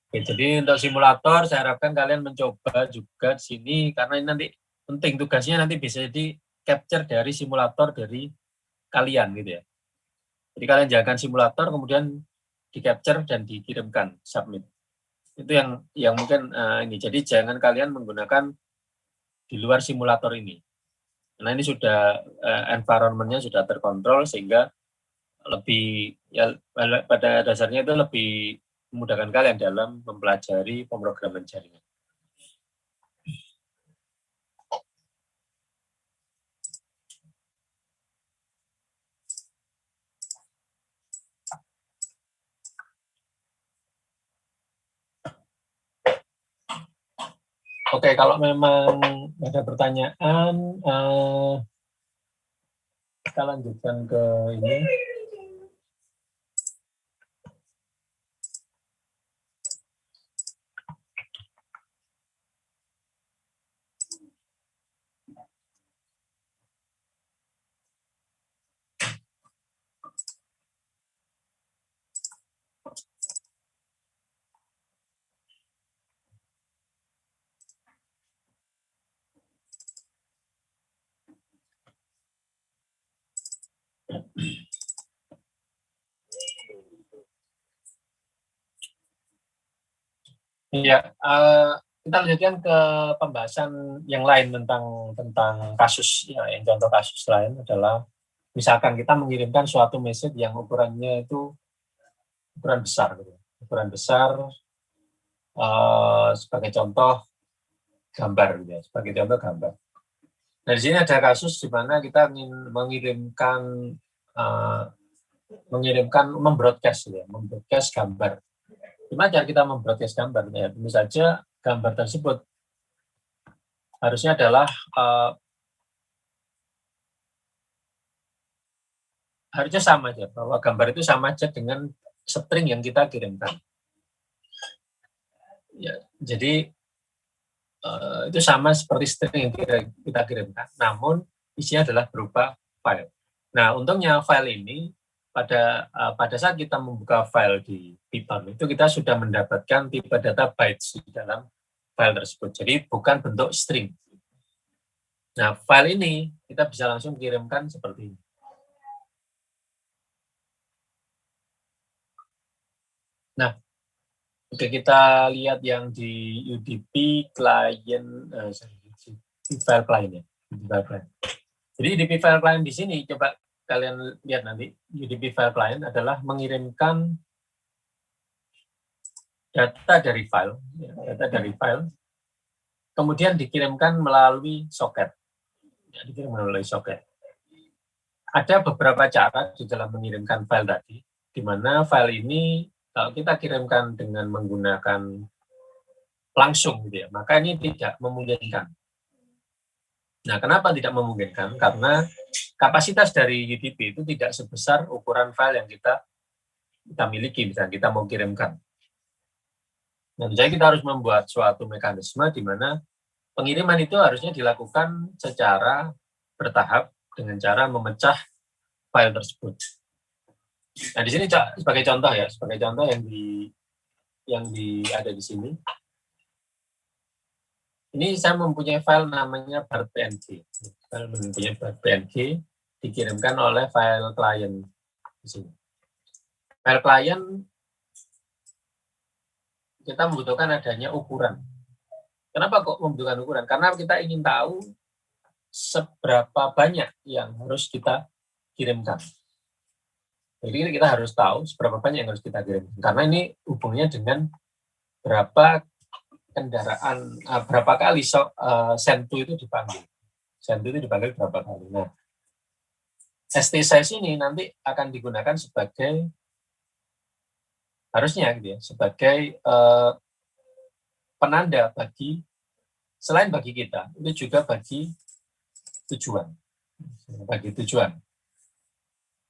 S1: Oke, jadi untuk simulator, saya harapkan kalian mencoba juga di sini, karena ini nanti penting, tugasnya nanti bisa di capture dari simulator dari kalian gitu ya. Jadi kalian jalankan simulator, kemudian di capture dan dikirimkan, submit. Itu yang mungkin ini. Jadi jangan kalian menggunakan di luar simulator ini. Karena ini sudah environment-nya sudah terkontrol sehingga lebih ya pada dasarnya itu lebih memudahkan kalian dalam mempelajari pemrograman jaringan. Oke, kalau memang ada pertanyaan, kita lanjutkan ke ini. Ya, kita lanjutkan ke pembahasan yang lain tentang kasus ya, yang contoh kasus lain adalah misalkan kita mengirimkan suatu message yang ukurannya itu ukuran besar, gitu. Ukuran besar sebagai contoh gambar, gitu ya. Sebagai contoh gambar. Nah, di sini ada kasus di mana kita ingin membroadcast ya, membroadcast gambar. Gimana cara kita membroadcast gambar? Ya, tentu saja gambar tersebut harusnya adalah harusnya sama aja, bahwa gambar itu sama aja dengan string yang kita kirimkan. Ya, jadi itu sama seperti string yang kita kirimkan, namun isinya adalah berupa file. Nah, untungnya file ini pada saat kita membuka file di Python itu kita sudah mendapatkan tipe data bytes di dalam file tersebut. Jadi bukan bentuk string. Nah, file ini kita bisa langsung kirimkan seperti ini. Nah, oke, kita lihat yang di UDP client, file client ya. File client. Jadi UDP file client di sini, coba kalian lihat nanti, UDP file client adalah mengirimkan data dari file, kemudian dikirimkan melalui soket. Ya, dikirim melalui soket. Ada beberapa cara di dalam mengirimkan file tadi, di mana file ini kalau kita kirimkan dengan menggunakan langsung gitu ya, maka ini tidak memungkinkan. Nah, kenapa tidak memungkinkan? Karena kapasitas dari UDP itu tidak sebesar ukuran file yang kita miliki, misalnya kita mau kirimkan. Nah, jadi kita harus membuat suatu mekanisme di mana pengiriman itu harusnya dilakukan secara bertahap dengan cara memecah file tersebut. Nah, di sini sebagai contoh ya, yang ada di sini. Ini saya mempunyai file namanya bar.png. Saya mempunyai bar.png dikirimkan oleh file client di sini. File client kita membutuhkan adanya ukuran. Kenapa kok membutuhkan ukuran? Karena kita ingin tahu seberapa banyak yang harus kita kirimkan. Jadi kita harus tahu seberapa banyak yang harus kita kirimkan. Karena ini hubungannya dengan berapa kendaraan, berapa kali send-to itu dipanggil. Send-to itu dipanggil berapa kali. Nah, ST size ini nanti akan digunakan sebagai, harusnya gitu ya, sebagai penanda bagi, selain bagi kita, itu juga bagi tujuan. Bagi tujuan.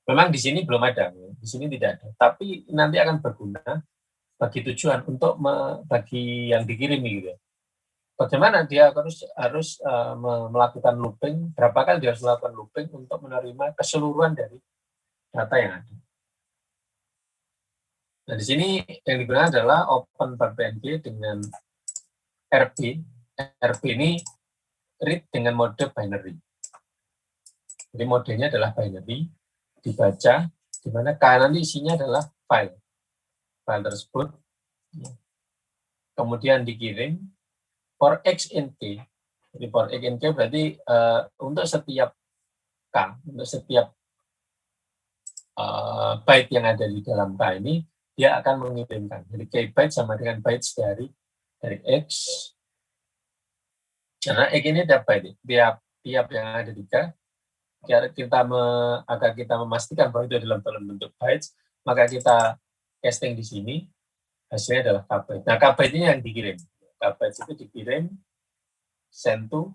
S1: Memang di sini belum ada, di sini tidak ada. Tapi nanti akan berguna bagi tujuan untuk bagi yang dikirim gitu. Bagaimana dia harus melakukan looping, berapa kali dia harus melakukan looping untuk menerima keseluruhan dari data yang ada. Nah, di sini yang digunakan adalah Open bar.png dengan RB. RB ini read dengan mode binary. Jadi modenya adalah binary, dibaca, di mana kanan isinya adalah file. File tersebut kemudian dikirim for X in K. Jadi for X in K berarti untuk setiap K, untuk setiap byte yang ada di dalam K ini, dia akan mengirimkan. Jadi K byte sama dengan bytes dari X. Karena X ini ada byte, tiap yang ada di K, agar kita memastikan bahwa itu dalam bentuk bytes, maka kita casting di sini, hasilnya adalah K byte. Nah, K byte ini yang dikirim. K byte itu dikirim, send to,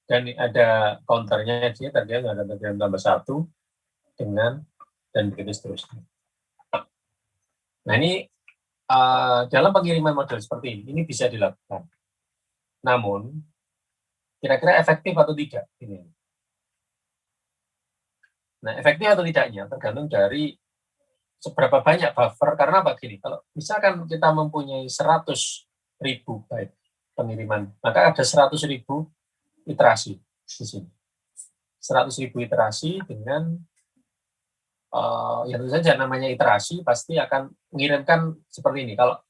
S1: dan ada counternya di sini, tergantung ada tambah 1, dengan, dan begitu seterusnya. Nah, ini dalam pengiriman model seperti ini bisa dilakukan. Namun, kira-kira efektif atau tidak? Ini. Nah, efektif atau tidaknya tergantung dari seberapa banyak buffer, karena begini, kalau misalkan kita mempunyai 100.000 byte pengiriman, maka ada 100.000 iterasi di sini. 100.000 iterasi dengan ya tentu saja namanya iterasi pasti akan mengirimkan seperti ini. Kalau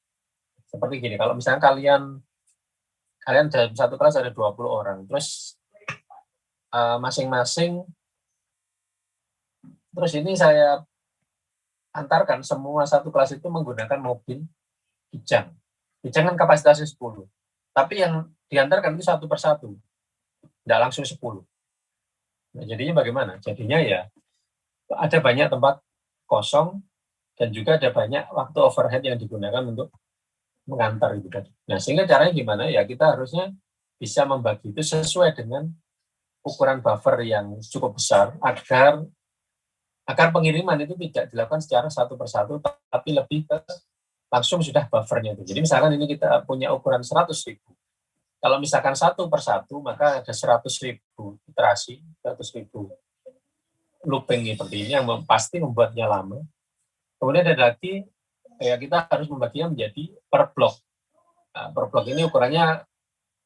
S1: seperti gini, kalau misalnya kalian dalam satu kelas ada 20 orang, terus masing-masing, terus ini saya antarkan semua satu kelas itu menggunakan mobil Kijang. Kijang kan kapasitasnya 10. Tapi yang diantarkan itu satu persatu. tidak langsung 10. Nah, jadinya bagaimana? Jadinya ya ada banyak tempat kosong dan juga ada banyak waktu overhead yang digunakan untuk mengantar itu tadi. Nah, sehingga caranya gimana? Ya kita harusnya bisa membagi itu sesuai dengan ukuran buffer yang cukup besar agar pengiriman itu tidak dilakukan secara satu persatu, tapi lebih ke langsung sudah buffernya itu. Jadi misalkan ini kita punya ukuran 100.000. Kalau misalkan satu persatu, maka ada 100.000 iterasi, 100.000 looping seperti ini yang pasti membuatnya lama. Kemudian ada lagi, ya kita harus membaginya menjadi per blok. Nah, per blok ini ukurannya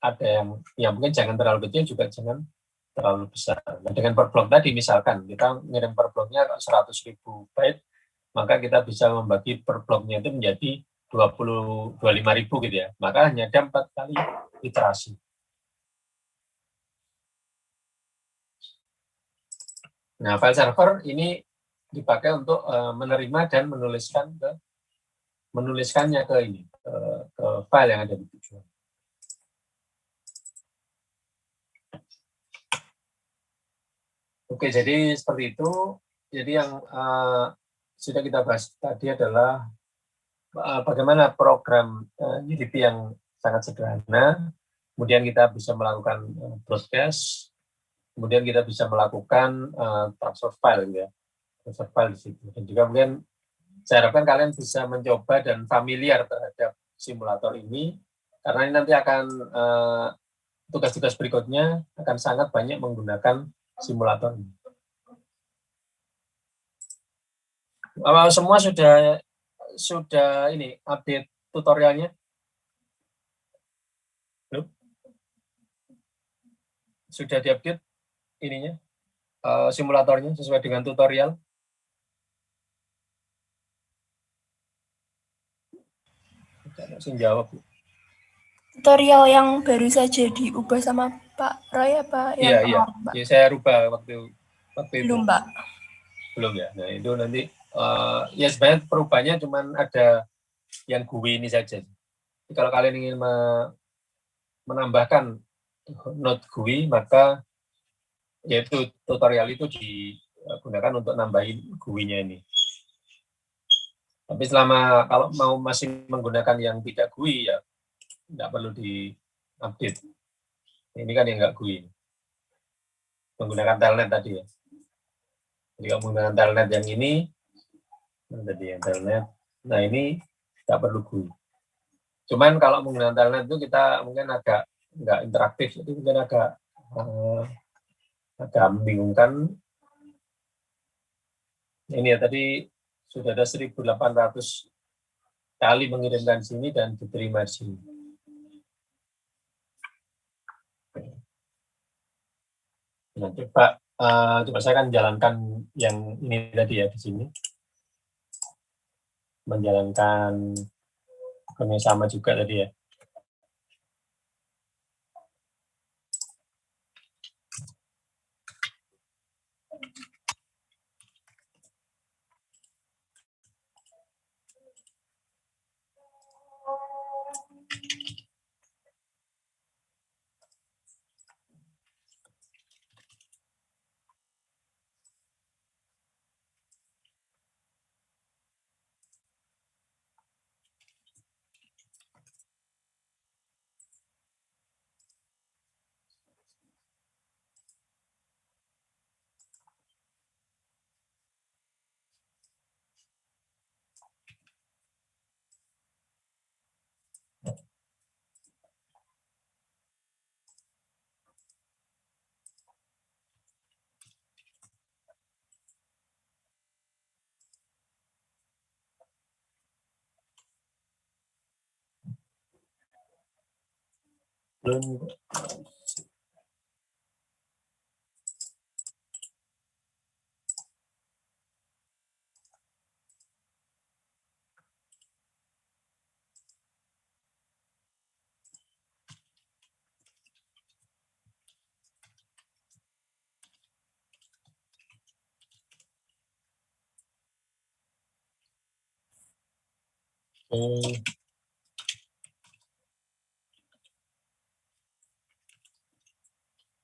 S1: ada yang mungkin jangan terlalu kecil, juga jangan terlalu besar. Nah, dengan per blok tadi, misalkan kita ngirim per bloknya 100.000 byte, maka kita bisa membagi per bloknya itu menjadi 25.000 gitu ya. Maka hanya ada 4 kali iterasi. Nah, file server ini dipakai untuk menerima dan menuliskannya ke ini, ke file yang ada di tujuan. Oke, jadi seperti itu. Jadi yang sudah kita bahas tadi adalah bagaimana program UDP yang sangat sederhana, kemudian kita bisa melakukan broadcast, kemudian kita bisa melakukan transfer file, ya, transfer file di situ. Dan juga kemudian saya harapkan kalian bisa mencoba dan familiar terhadap simulator ini, karena ini nanti akan tugas-tugas berikutnya akan sangat banyak menggunakan simulator ini. Semua sudah ini update tutorialnya? Belum? Sudah diupdate ininya, simulatornya sesuai dengan tutorial? Saya jawab.
S3: Tutorial yang baru saja diubah sama Pak Roy apa yang
S1: kemarin, Pak? Iya, saya rubah waktu itu.
S3: Belum, Pak.
S1: Belum ya. Nah, itu nanti ya sebenarnya perubahannya cuma ada yang GUI ini saja. Jadi, kalau kalian ingin menambahkan node GUI, maka yaitu tutorial itu digunakan untuk nambahin GUI-nya ini. Tapi kalau mau masih menggunakan yang tidak GUI, ya tidak perlu di-update. Ini kan yang nggak GUI. Menggunakan telnet tadi ya. Jadi kalau menggunakan telnet yang ini, tadi yang telnet, nah ini tidak perlu GUI. Cuman kalau menggunakan telnet itu kita mungkin agak nggak interaktif, jadi mungkin agak membingungkan. Ini ya, tadi sudah ada 1.800 kali mengirimkan sini dan diterima di sini. Nah, coba saya akan jalankan yang ini tadi ya di sini. Menjalankan yang sama juga tadi ya. Belum.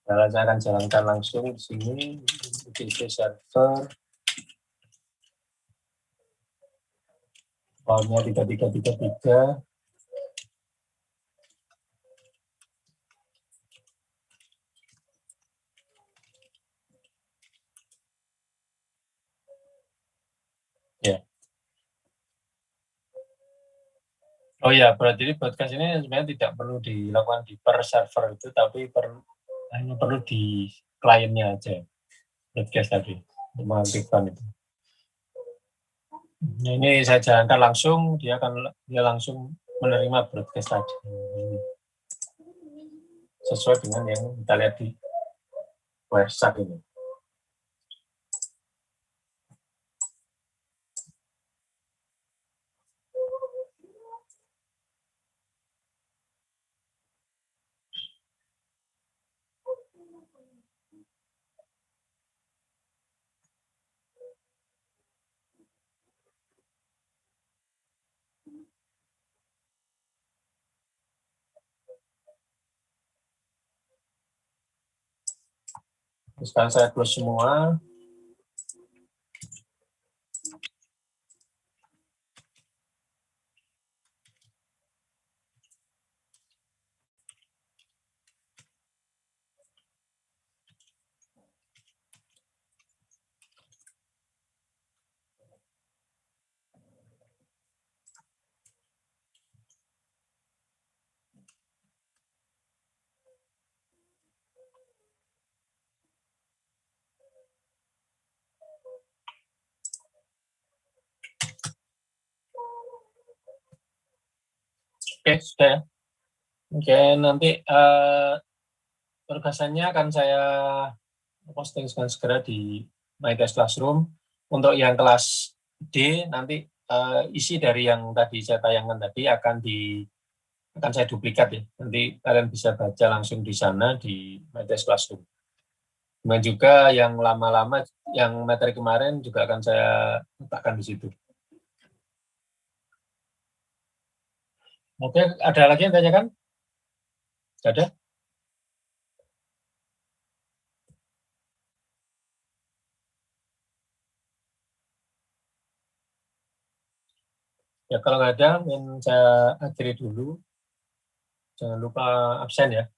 S1: Nah, saya akan jalankan langsung di sini UTC server. Filenya 3333. Ya. Oh ya, berarti podcast ini sebenarnya tidak perlu dilakukan di per server itu, tapi hanya perlu di kliennya aja. Podcast tadi, untuk mengaktifkan itu. Nah, ini saya jalankan langsung, dia langsung menerima broadcast tadi. Sesuai dengan yang kita lihat di website ini. Sekarang saya close semua. Oke, sudah ya. Oke, nanti penugasannya akan saya posting segera di MyTest Classroom. Untuk yang kelas D, nanti isi dari yang tadi saya tayangkan tadi akan saya duplikat ya. Nanti kalian bisa baca langsung di sana di MyTest Classroom. Dan juga yang lama-lama, yang materi kemarin juga akan saya letakkan di situ. Oke, ada lagi yang tanyakan? Tidak ada? Ya, kalau nggak ada, saya akhiri dulu. Jangan lupa absen ya.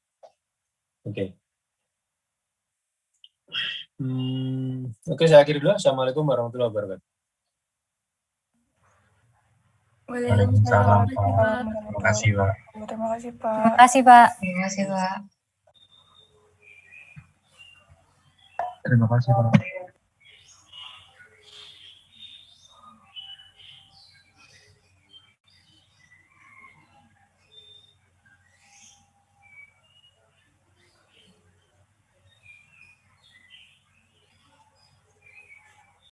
S1: Oke. Oke, saya akhiri dulu. Assalamualaikum warahmatullahi wabarakatuh.
S2: Waalaikumsalam, Pak. Terima kasih, Pak.
S3: Terima kasih, Pak.
S4: Terima kasih, Pak.
S5: Terima kasih, Pak.
S2: Terima kasih, Pak.